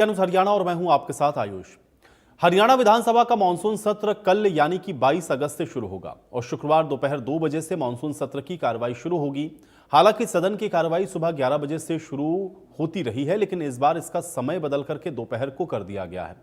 हरियाणा और मैं हूं आपके साथ आयुष। हरियाणा विधानसभा का मानसून सत्र कल यानी कि 22 अगस्त से शुरू होगा और शुक्रवार दोपहर 2 बजे से मानसून सत्र की कार्रवाई शुरू होगी। हालांकि सदन की कार्रवाई सुबह 11 बजे से शुरू होती रही है, लेकिन इस बार इसका समय बदल करके दोपहर को कर दिया गया है।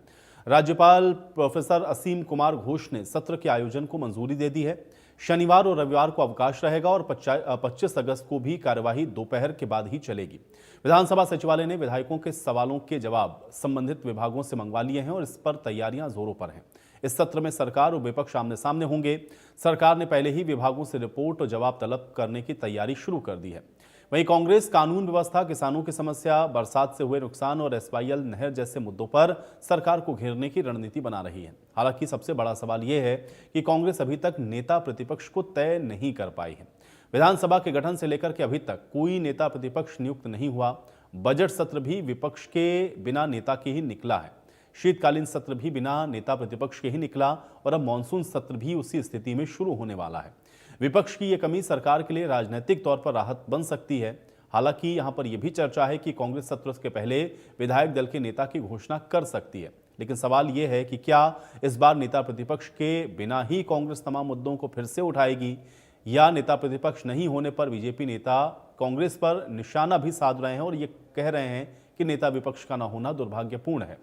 राज्यपाल प्रोफेसर असीम कुमार घोष ने सत्र के आयोजन को मंजूरी दे दी है। शनिवार और रविवार को अवकाश रहेगा और 25 अगस्त को भी कार्यवाही दोपहर के बाद ही चलेगी। विधानसभा सचिवालय ने विधायकों के सवालों के जवाब संबंधित विभागों से मंगवा लिए हैं और इस पर तैयारियां जोरों पर हैं। इस सत्र में सरकार और विपक्ष आमने सामने होंगे। सरकार ने पहले ही विभागों से रिपोर्ट और जवाब तलब करने की तैयारी शुरू कर दी है। वहीं कांग्रेस कानून व्यवस्था, किसानों की समस्या, बरसात से हुए नुकसान और एसवाईएल नहर जैसे मुद्दों पर सरकार को घेरने की रणनीति बना रही है। हालांकि सबसे बड़ा सवाल यह है कि कांग्रेस अभी तक नेता प्रतिपक्ष को तय नहीं कर पाई है। विधानसभा के गठन से लेकर के अभी तक कोई नेता प्रतिपक्ष नियुक्त नहीं हुआ। बजट सत्र भी विपक्ष के बिना नेता के ही निकला है। शीतकालीन सत्र भी बिना नेता प्रतिपक्ष के ही निकला और अब मानसून सत्र भी उसी स्थिति में शुरू होने वाला है। विपक्ष की यह कमी सरकार के लिए राजनीतिक तौर पर राहत बन सकती है। हालांकि यहां पर यह भी चर्चा है कि कांग्रेस सत्र के पहले विधायक दल के नेता की घोषणा कर सकती है। लेकिन सवाल यह है कि क्या इस बार नेता प्रतिपक्ष के बिना ही कांग्रेस तमाम मुद्दों को फिर से उठाएगी, या नेता प्रतिपक्ष नहीं होने पर बीजेपी नेता कांग्रेस पर निशाना भी साध रहे हैं और ये कह रहे हैं कि नेता विपक्ष का न होना दुर्भाग्यपूर्ण है।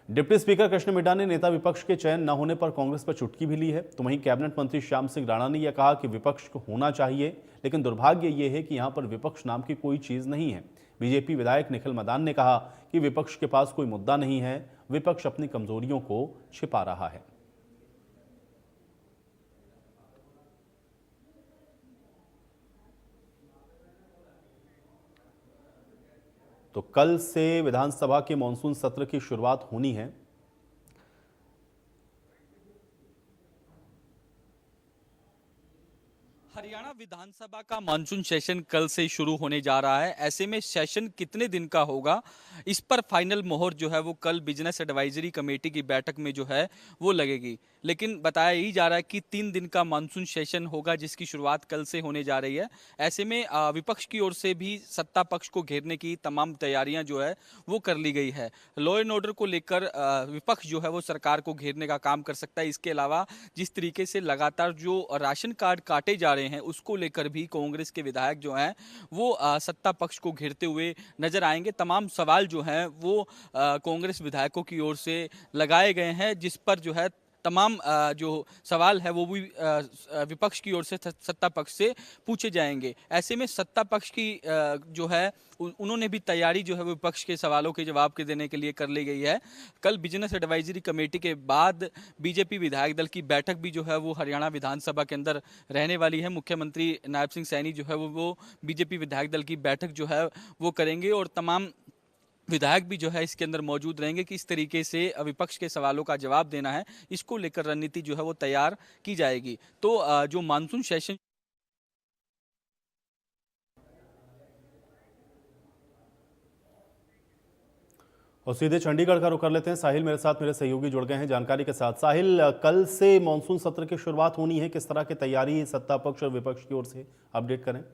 डिप्टी स्पीकर कृष्ण मिड्ढा ने नेता विपक्ष के चयन न होने पर कांग्रेस पर चुटकी भी ली है। तो वहीं कैबिनेट मंत्री श्याम सिंह राणा ने यह कहा कि विपक्ष को होना चाहिए, लेकिन दुर्भाग्य यह है कि यहां पर विपक्ष नाम की कोई चीज नहीं है। बीजेपी विधायक निखिल मदान ने कहा कि विपक्ष के पास कोई मुद्दा नहीं है, विपक्ष अपनी कमजोरियों को छिपा रहा है। तो कल से विधानसभा के मानसून सत्र की शुरुआत होनी है। हरियाणा विधानसभा का मानसून सेशन कल से शुरू होने जा रहा है। ऐसे में सेशन कितने दिन का होगा, इस पर फाइनल मोहर जो है वो कल बिजनेस एडवाइजरी कमेटी की बैठक में जो है वो लगेगी। लेकिन बताया ही जा रहा है कि 3 दिन का मानसून सेशन होगा, जिसकी शुरुआत कल से होने जा रही है। ऐसे में विपक्ष की ओर से भी सत्ता पक्ष को घेरने की तमाम तैयारियां जो है वो कर ली गई है। लॉ एंड ऑर्डर को लेकर विपक्ष जो है वो सरकार को घेरने का काम कर सकता है। इसके अलावा जिस तरीके से लगातार जो राशन कार्ड काटे जा रहे हैं, उसको लेकर भी कांग्रेस के विधायक जो हैं वो सत्ता पक्ष को घेरते हुए नजर आएंगे। तमाम सवाल जो हैं वो कांग्रेस विधायकों की ओर से लगाए गए हैं, जिस पर जो है तमाम जो सवाल है वो भी विपक्ष की ओर से सत्ता पक्ष से पूछे जाएंगे। ऐसे में सत्ता पक्ष की जो है उन्होंने भी तैयारी जो है वो विपक्ष के सवालों के जवाब के देने के लिए कर ली गई है। कल बिजनेस एडवाइजरी कमेटी के बाद बीजेपी विधायक दल की बैठक भी जो है वो हरियाणा विधानसभा के अंदर रहने वाली है। मुख्यमंत्री नायब सिंह सैनी जो है वो बीजेपी विधायक दल की बैठक जो है वो करेंगे और तमाम विधायक भी जो है इसके अंदर मौजूद रहेंगे कि इस तरीके से विपक्ष के सवालों का जवाब देना है, इसको लेकर रणनीति जो है वो तैयार की जाएगी। तो जो मानसून सेशन और सीधे चंडीगढ़ का रुख कर लेते हैं। साहिल मेरे साथ, मेरे सहयोगी जुड़ गए हैं जानकारी के साथ। साहिल, कल से मानसून सत्र की शुरुआत होनी है, किस तरह की तैयारी सत्ता पक्ष और विपक्ष की ओर से अपडेट करें।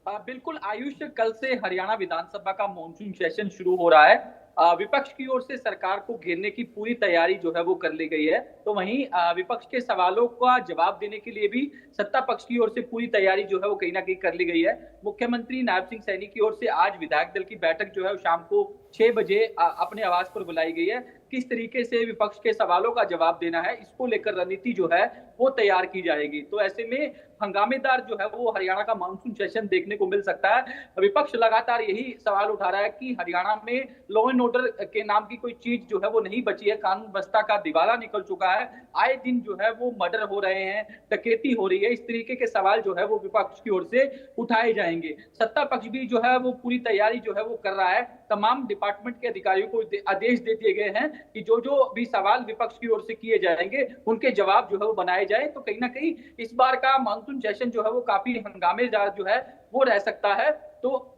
बिल्कुल आयुष, कल से हरियाणा विधानसभा का मॉनसून सेशन शुरू हो रहा है। विपक्ष की ओर से सरकार को घेरने की पूरी तैयारी जो है वो कर ली गई है। तो वहीं विपक्ष के सवालों का जवाब देने के लिए भी सत्ता पक्ष की ओर से पूरी तैयारी जो है वो कहीं ना कहीं कर ली गई है। मुख्यमंत्री नायब सिंह सैनी की ओर से आज विधायक दल की बैठक जो है वो शाम को 6 बजे अपने आवास पर बुलाई गई है। किस तरीके से विपक्ष के सवालों का जवाब देना है, इसको लेकर रणनीति जो है वो तैयार की जाएगी। तो ऐसे में हंगामेदार जो है वो हरियाणा का मानसून सेशन देखने को मिल सकता है। विपक्ष लगातार यही सवाल उठा रहा है कि हरियाणा में लॉ एंड ऑर्डर के नाम की कोई चीज जो है वो नहीं बची है। कानून व्यवस्था का दिवाला निकल चुका है। आए दिन जो है वो मर्डर हो रहे हैं, डकैती हो रही है। इस तरीके के सवाल जो है वो विपक्ष की ओर से उठाए जाएंगे। सत्ता पक्ष भी जो है वो पूरी तैयारी जो है वो कर रहा है। तमाम डिपार्टमेंट के अधिकारियों को आदेश दे दिए गए हैं कि जो जो भी सवाल विपक्ष की ओर से किए जाएंगे उनके जवाब जो है वो बनाए जाए। तो कहीं ना कहीं इस बार का मानसून सेशन जो है वो काफी हंगामेदार जो है वो रह सकता है। तो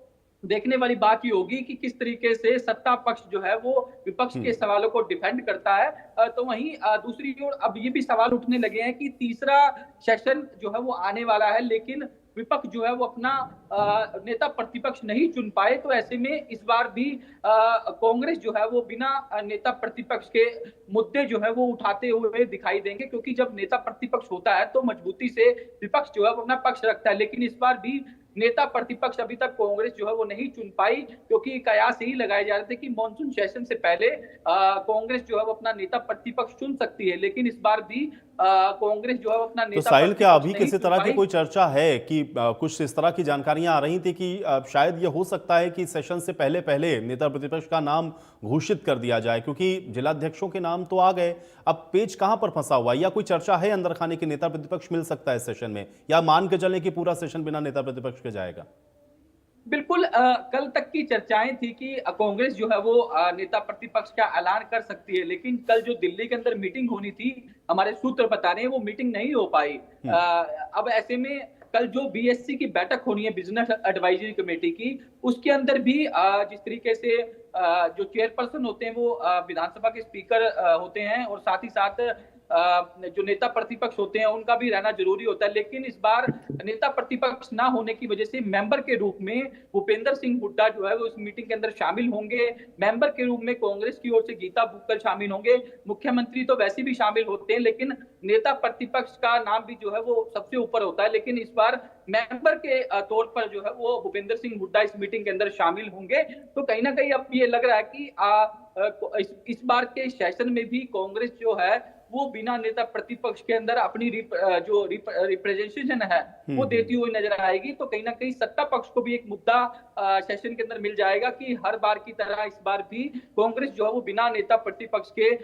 देखने वाली बात ये होगी कि किस तरीके से सत्ता पक्ष जो है वो विपक्ष के सवालों को डिफेंड करता है। तो वहीं दूसरी ओर अब ये भी सवाल उठने लगे हैं कि तीसरा सेशन जो है वो आने वाला है, लेकिन विपक्ष जो है वो अपना नेता प्रतिपक्ष नहीं चुन पाए, तो ऐसे में इस बार भी कांग्रेस जो है वो बिना नेता प्रतिपक्ष के मुद्दे जो है वो उठाते हुए दिखाई देंगे, क्योंकि जब नेता प्रतिपक्ष होता है तो मजबूती से विपक्ष जो है वो अपना पक्ष रखता है। लेकिन इस बार भी नेता प्रतिपक्ष अभी तक कांग्रेस जो है वो नहीं चुन पाई, क्योंकि कयास यही लगाए जा रहे थे कि मॉनसून सेशन से पहले कांग्रेस जो है वो अपना नेता प्रतिपक्ष चुन सकती है, लेकिन इस बार भी कांग्रेस जो है वो अपना तो नेता साहिल, क्या अभी नहीं किसी चुन तरह की पाई। कोई चर्चा है कि कुछ इस तरह की जानकारियां आ रही थी कि शायद ये हो सकता है कि सेशन से पहले पहले नेता प्रतिपक्ष का नाम घोषित कर दिया जाए, क्योंकि जिलाध्यक्षों के नाम तो आ गए, अब पेच कहां पर फंसा हुआ है? या कोई चर्चा है अंदर खाने की नेता प्रतिपक्ष मिल सकता है सेशन में, या मान के चलें कि पूरा सेशन बिना नेता प्रतिपक्ष के जाएगा? बिल्कुल कल तक की चर्चाएं थी कि कांग्रेस जो है वो नेता प्रतिपक्ष का ऐलान कर सकती है, लेकिन कल जो दिल्ली के अंदर मीटिंग होनी थी, हमारे सूत्र बता रहे हैं वो मीटिंग नहीं हो पाई। अब ऐसे में कल जो बीएससी की बैठक होनी है, बिजनेस एडवाइजरी कमेटी की, उसके अंदर भी जिस तरीके से जो चेयरपर्सन होते हैं वो विधानसभा के स्पीकर होते हैं, और साथ ही साथ जो नेता प्रतिपक्ष होते हैं उनका भी रहना जरूरी होता है। लेकिन इस बार नेता प्रतिपक्ष ना होने की वजह से मेंबर के रूप में भूपेंद्र सिंह हुड्डा जो है वो इस मीटिंग के अंदर शामिल होंगे। मेंबर के रूप में कांग्रेस की ओर से गीता बुक्कल शामिल होंगे। मुख्यमंत्री तो वैसे भी शामिल होते हैं, लेकिन नेता प्रतिपक्ष का नाम भी जो है वो सबसे ऊपर होता है। लेकिन इस बार मेंबर के तौर पर जो है वो भूपेंद्र सिंह हुड्डा इस मीटिंग के अंदर शामिल होंगे। तो कहीं ना कहीं अब ये लग रहा है कि इस बार के सेशन में भी कांग्रेस जो है वो बिना नेता प्रतिपक्ष के अंदर अपनी जो रिप्रेजेंटेशन है वो देती हुई नजर आएगी। तो कहीं ना कहीं सत्ता पक्ष को भी एक मुद्दा सेशन के अंदर मिल जाएगा कि हर बार की तरह इस बार भी कांग्रेस जो है वो बिना नेता प्रतिपक्ष के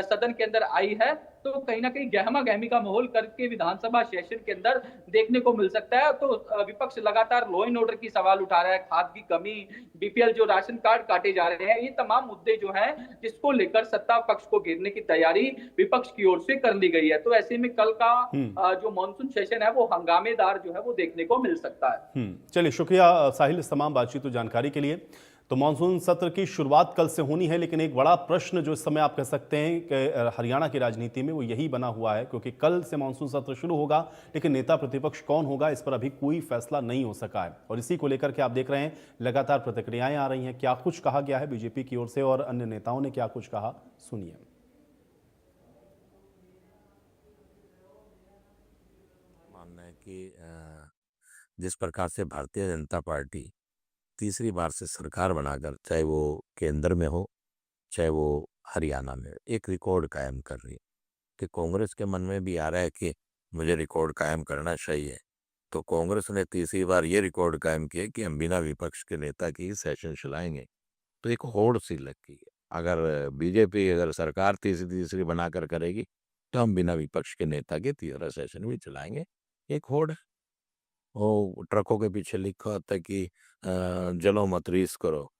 सदन के अंदर आई है। तो कहीं ना कहीं गहमा गहमी का माहौल करके विधानसभा सेशन के अंदर देखने को मिल सकता है। तो विपक्ष लगातार लॉ एंड ऑर्डर की सवाल उठा रहा है, खाद की कमी, बीपीएल जो राशन कार्ड काटे जा रहे हैं, ये तमाम मुद्दे जो हैं जिसको लेकर सत्ता पक्ष को घेरने की तैयारी विपक्ष की ओर से कर ली गई है। तो ऐसे में कल का जो मॉनसून सेशन है वो हंगामेदार जो है वो देखने को मिल सकता है। चलिए, शुक्रिया साहिल इस तमाम बातचीत और जानकारी के लिए। तो मानसून सत्र की शुरुआत कल से होनी है, लेकिन एक बड़ा प्रश्न जो इस समय आप कह सकते हैं कि हरियाणा की राजनीति में वो यही बना हुआ है, क्योंकि कल से मानसून सत्र शुरू होगा, लेकिन नेता प्रतिपक्ष कौन होगा इस पर अभी कोई फैसला नहीं हो सका है। और इसी को लेकर के आप देख रहे हैं लगातार प्रतिक्रियाएं आ रही हैं। क्या कुछ कहा गया है बीजेपी की ओर से और अन्य नेताओं ने क्या कुछ कहा, सुनिए। मानना है कि जिस प्रकार से भारतीय जनता पार्टी तीसरी बार से सरकार बनाकर, चाहे वो केंद्र में हो चाहे वो हरियाणा में, एक रिकॉर्ड कायम कर रही है, कि कांग्रेस के मन में भी आ रहा है कि मुझे रिकॉर्ड कायम करना चाहिए। तो कांग्रेस ने तीसरी बार ये रिकॉर्ड कायम किया कि हम बिना विपक्ष के नेता की ही सेशन चलाएंगे। तो एक होड़ सी लगती है, अगर बीजेपी अगर सरकार तीसरी बनाकर करेगी तो हम बिना विपक्ष के नेता के तीसरा सेशन भी चलाएंगे। एक होड़ है। वो ट्रकों के पीछे लिखा होता है कि जलो मत रीस करो,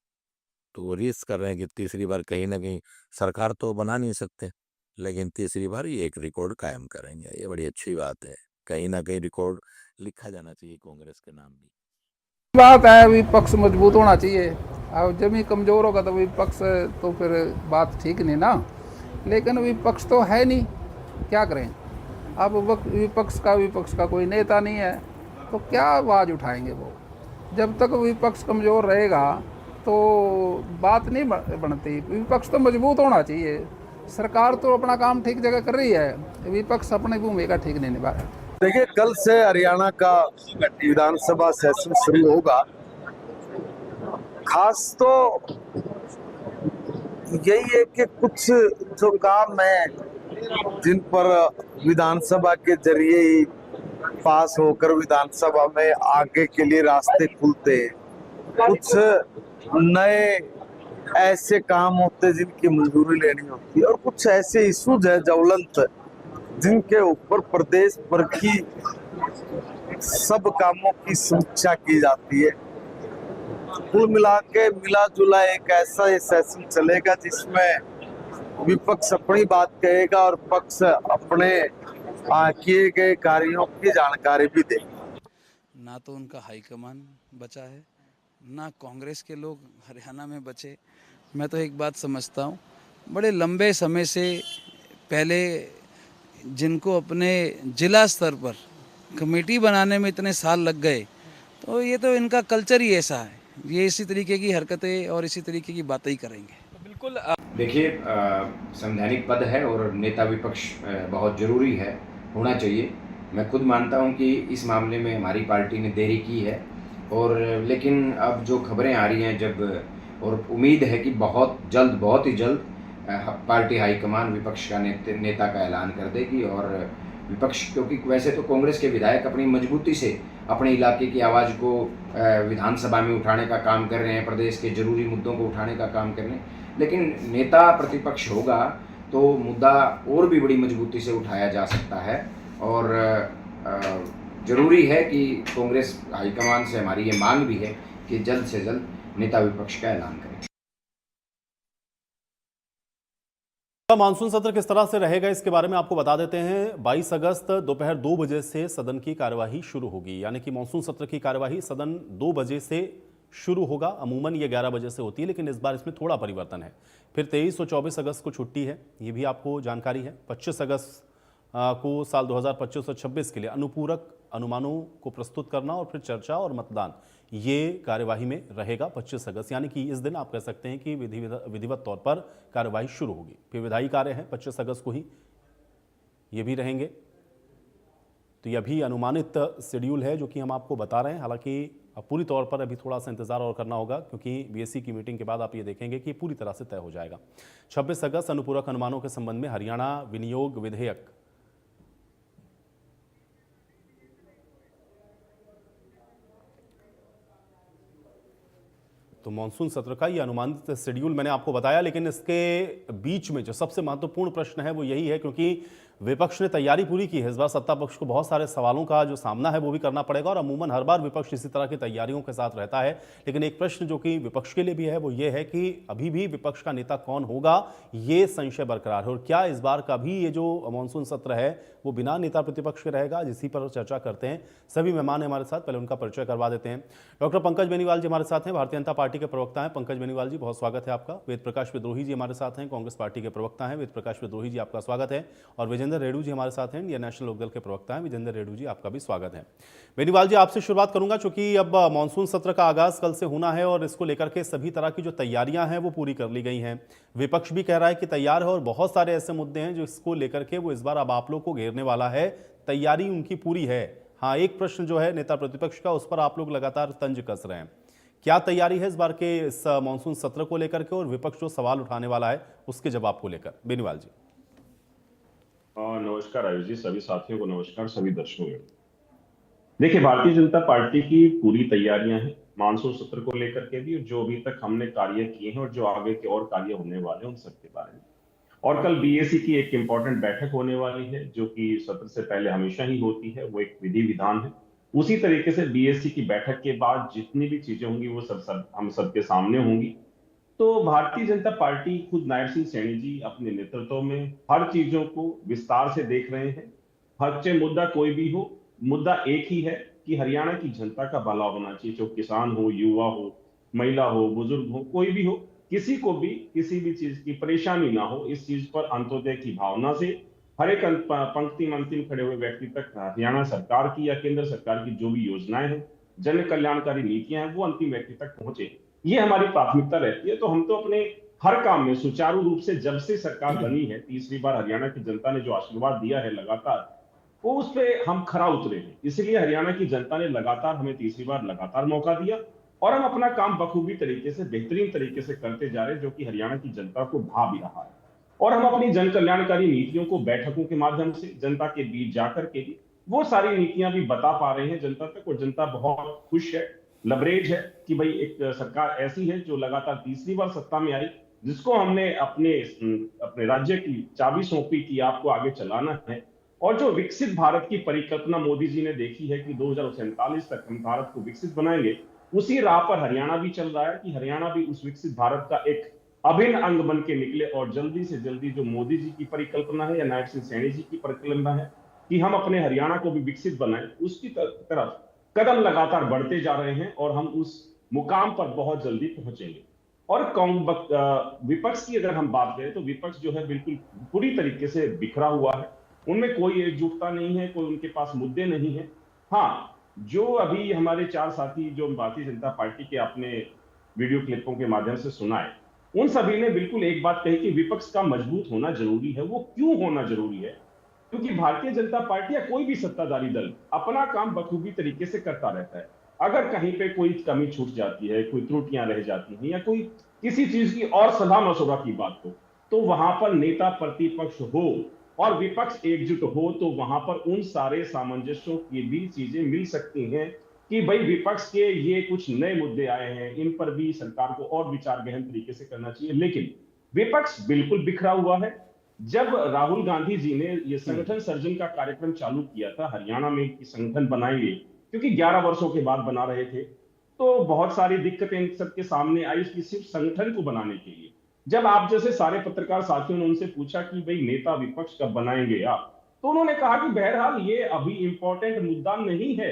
तो वो रीस कर रहे हैं कि तीसरी बार कहीं ना कहीं सरकार तो बना नहीं सकते, लेकिन तीसरी बार ये एक रिकॉर्ड कायम करेंगे। ये बड़ी अच्छी बात है, कहीं ना कहीं रिकॉर्ड लिखा जाना चाहिए कांग्रेस के नाम भी। बात है विपक्ष मजबूत होना चाहिए। अब जब ही कमजोर होगा तो विपक्ष तो फिर बात ठीक नहीं ना। लेकिन विपक्ष तो है नहीं, क्या करें। अब विपक्ष का कोई नेता नहीं है तो क्या आवाज़ उठाएंगे वो। जब तक विपक्ष कमज़ोर रहेगा तो बात नहीं बनती। विपक्ष तो मजबूत होना चाहिए। सरकार तो अपना काम ठीक जगह कर रही है, विपक्ष अपनी भूमिका ठीक नहीं निभा रहा। देखिए, कल से हरियाणा का विधानसभा सेशन शुरू होगा। खास तो यही है कि कुछ जो काम है जिन पर विधानसभा के जरिए ही पास होकर विधानसभा में आगे के लिए रास्ते खुलते हैं, कुछ नए ऐसे काम होते हैं जिनकी मंजूरी लेनी होती है, और कुछ ऐसे इश्यूज है ज्वलंत जिनके ऊपर प्रदेश भर की सब कामों की समीक्षा की जाती है। कुल मिला के मिला जुला एक ऐसा ये सेशन चलेगा जिसमें विपक्ष अपनी बात कहेगा और पक्ष अपने किए गए कार्यों की जानकारी भी देगा। ना तो उनका हाईकमान बचा है, ना कांग्रेस के लोग हरियाणा में बचे। मैं तो एक बात समझता हूँ, बड़े लंबे समय से पहले जिनको अपने जिला स्तर पर कमेटी बनाने में इतने साल लग गए, तो ये तो इनका कल्चर ही ऐसा है, ये इसी तरीके की हरकतें और इसी तरीके की बातें ही करेंगे। तो बिल्कुल देखिए, संवैधानिक पद है और नेता विपक्ष बहुत ज़रूरी है, होना चाहिए। मैं खुद मानता हूं कि इस मामले में हमारी पार्टी ने देरी की है, और लेकिन अब जो खबरें आ रही हैं, और उम्मीद है कि बहुत ही जल्द पार्टी हाईकमान विपक्ष का नेता का ऐलान कर देगी। और विपक्ष, क्योंकि वैसे तो कांग्रेस के विधायक अपनी मजबूती से अपने इलाके की आवाज़ को विधानसभा में उठाने का काम कर रहे हैं, प्रदेश के जरूरी मुद्दों को उठाने का काम कर रहे हैं, लेकिन नेता प्रतिपक्ष होगा तो मुद्दा और भी बड़ी मजबूती से उठाया जा सकता है। और ज़रूरी है कि कांग्रेस हाईकमान से हमारी ये मांग भी है कि जल्द से जल्द नेता विपक्ष का ऐलान करें। मानसून सत्र किस तरह से रहेगा इसके बारे में आपको बता देते हैं। 22 अगस्त दोपहर 2 बजे से सदन की कार्यवाही शुरू होगी, यानी कि मानसून सत्र की कार्यवाही सदन 2 बजे से शुरू होगा। अमूमन ये 11 बजे से होती है, लेकिन इस बार इसमें थोड़ा परिवर्तन है। फिर 23 और 24 अगस्त को छुट्टी है, ये भी आपको जानकारी है। 25 अगस्त को साल 2025 और 26 के लिए अनुपूरक अनुमानों को प्रस्तुत करना और फिर चर्चा और मतदान, ये कार्यवाही में रहेगा 25 अगस्त, यानी कि इस दिन आप कह सकते हैं कि विधिवत तौर पर कार्यवाही शुरू होगी। फिर विधायी कार्य है 25 अगस्त को ही, ये भी रहेंगे। तो यह भी अनुमानित शेड्यूल है जो कि हम आपको बता रहे हैं। हालांकि अब पूरी तौर पर अभी थोड़ा सा इंतजार और करना होगा, क्योंकि बीएससी की मीटिंग के बाद आप ये देखेंगे कि पूरी तरह से तय हो जाएगा। 26 अगस्त अनुपूरक अनुमानों के संबंध में हरियाणा विनियोग विधेयक तो मानसून सत्र का ये अनुमानित शेड्यूल मैंने आपको बताया, लेकिन इसके बीच में जो सबसे महत्वपूर्ण प्रश्न है वो यही है, क्योंकि विपक्ष ने तैयारी पूरी की है। इस बार सत्ता पक्ष को बहुत सारे सवालों का जो सामना है वो भी करना पड़ेगा, और अमूमन हर बार विपक्ष इसी तरह की तैयारियों के साथ रहता है। लेकिन एक प्रश्न जो कि विपक्ष के लिए भी है वो ये है कि अभी भी विपक्ष का नेता कौन होगा, ये संशय बरकरार है। और क्या इस बार का भी ये जो मानसून सत्र है वो बिना नेता प्रतिपक्ष के रहेगा, जिसी पर चर्चा करते हैं। सभी मेहमान हमारे साथ, पहले उनका परिचय करवा देते हैं। डॉक्टर पंकज बेनीवाल जी हमारे साथ हैं, भारतीय जनता पार्टी के प्रवक्ता हैं। पंकज बेनीवाल जी, बहुत स्वागत है आपका। वेद प्रकाश विद्रोही जी हमारे साथ हैं, कांग्रेस पार्टी के प्रवक्ता हैं। वेद प्रकाश विद्रोही जी, आपका स्वागत है। और विजेंद्र रेड्डू जी हमारे साथ हैं, इंडियन नेशनल लोकदल के प्रवक्ता हैं। विजेंद्र रेड्डू जी, आपका भी स्वागत है। बेनीवाल जी, आपसे शुरुआत करूंगा, चूंकि अब मानसून सत्र का आगाज कल से होना है और इसको लेकर के सभी तरह की जो तैयारियां हैं वो पूरी कर ली गई हैं। विपक्ष भी कह रहा है कि तैयार है, और बहुत सारे ऐसे मुद्दे हैं जो इसको लेकर के वो इस बार अब आप लोग को घेरने वाला है। तैयारी उनकी पूरी है। हाँ, एक प्रश्न जो है नेता प्रतिपक्ष का, उस पर आप लोग लगातार तंज कस रहे हैं। क्या तैयारी है इस बार के इस मानसून सत्र को लेकर के, और विपक्ष जो सवाल उठाने वाला है उसके जवाब को लेकर? बेनीवाल जी। नमस्कार आयुष जी, सभी साथियों को नमस्कार, सभी दर्शकों को। देखिए, भारतीय जनता पार्टी की पूरी तैयारियां हैं मानसून सत्र को लेकर के भी, जो अभी तक हमने कार्य किए हैं और जो आगे के और कार्य होने वाले हैं उन सबके बारे में। और कल बीएसी की एक इंपॉर्टेंट बैठक होने वाली है, जो कि सत्र से पहले हमेशा ही होती है, वो एक विधि विधान है। उसी तरीके से बीएसी की बैठक के बाद जितनी भी चीजें होंगी वो सब हम सबके सामने होंगी। तो भारतीय जनता पार्टी, खुद नायब सिंह सैनी जी अपने नेतृत्व में हर चीजों को विस्तार से देख रहे हैं। हर चाहे मुद्दा कोई भी हो, मुद्दा एक ही है कि हरियाणा की जनता का भला होना चाहिए, जो किसान हो, युवा हो, महिला हो, बुजुर्ग हो, कोई भी हो, किसी को भी किसी भी चीज की परेशानी ना हो। इस चीज पर अंत्योदय की भावना से हर एक पंक्ति में अंतिम खड़े हुए व्यक्ति तक हरियाणा सरकार की या केंद्र सरकार की जो भी योजनाएं हैं, जन कल्याणकारी नीतियां हैं, वो अंतिम व्यक्ति तक पहुंचे, ये हमारी प्राथमिकता रहती है। तो हम तो अपने हर काम में सुचारू रूप से, जब से सरकार बनी है, तीसरी बार हरियाणा की जनता ने जो आशीर्वाद दिया है लगातार, वो उस पर हम खरा उतरे हैं। इसलिए हरियाणा की जनता ने लगातार हमें तीसरी बार लगातार मौका दिया, और हम अपना काम बखूबी तरीके से, बेहतरीन तरीके से करते जा रहे हैं, जो कि हरियाणा की जनता को भा भी रहा है। और हम अपनी जन कल्याणकारी नीतियों को बैठकों के माध्यम से जनता के बीच जाकर के भी वो सारी नीतियां भी बता पा रहे हैं जनता तक, और जनता बहुत खुश है, लबरेज है कि भाई एक सरकार ऐसी है जो लगातार तीसरी बार सत्ता में आई, जिसको हमने अपने राज्य की चाबी सौंपी कि आपको आगे चलाना है। और जो विकसित भारत की परिकल्पना मोदी जी ने देखी है कि 2047 तक हम भारत को विकसित बनाएंगे, उसी राह पर हरियाणा भी चल रहा है कि हरियाणा भी उस विकसित भारत का एक अभिन्न अंग बन के निकले। और जल्दी से जल्दी जो मोदी जी की परिकल्पना है या नायब सिंह सैनी जी की परिकल्पना है कि हम अपने हरियाणा को भी विकसित बनाएं, उसकी तरफ कदम लगातार बढ़ते जा रहे हैं, और हम उस मुकाम पर बहुत जल्दी पहुंचेंगे। और विपक्ष की अगर हम बात करें तो विपक्ष जो है बिल्कुल पूरी तरीके से बिखरा हुआ है, उनमें कोई एकजुटता नहीं है, कोई उनके पास मुद्दे नहीं है। हाँ, जो अभी हमारे 4 साथी जो भारतीय जनता पार्टी के अपने वीडियो क्लिपों के माध्यम से सुनाए, उन सभी ने बिल्कुल एक बात कही कि विपक्ष का मजबूत होना जरूरी है। वो क्यों होना जरूरी है? क्योंकि भारतीय जनता पार्टी या कोई भी सत्ताधारी दल अपना काम बखूबी तरीके से करता रहता है। अगर कहीं पे कोई कमी छूट जाती है, कोई त्रुटियां रह जाती हैं या कोई किसी चीज की और सलाह मशवरा की बात हो, तो वहां पर नेता प्रतिपक्ष हो और विपक्ष एकजुट हो, तो वहां पर उन सारे सामंजस्यों की भी चीजें मिल सकती हैं कि भाई विपक्ष के ये कुछ नए मुद्दे आए हैं, इन पर भी सरकार को और विचार गहन तरीके से करना चाहिए। लेकिन विपक्ष बिल्कुल बिखरा हुआ है। जब राहुल गांधी जी ने ये संगठन सर्जन का कार्यक्रम चालू किया था हरियाणा में कि संगठन बनाएंगे, क्योंकि 11 वर्षों के बाद बना रहे थे, तो बहुत सारी दिक्कतें इन सबके सामने आई कि सिर्फ संगठन को बनाने के लिए जब आप जैसे सारे पत्रकार साथियों ने उनसे पूछा कि भाई नेता विपक्ष कब बनाएंगे आप, तो उन्होंने कहा कि बहरहाल ये अभी इंपॉर्टेंट मुद्दा नहीं है,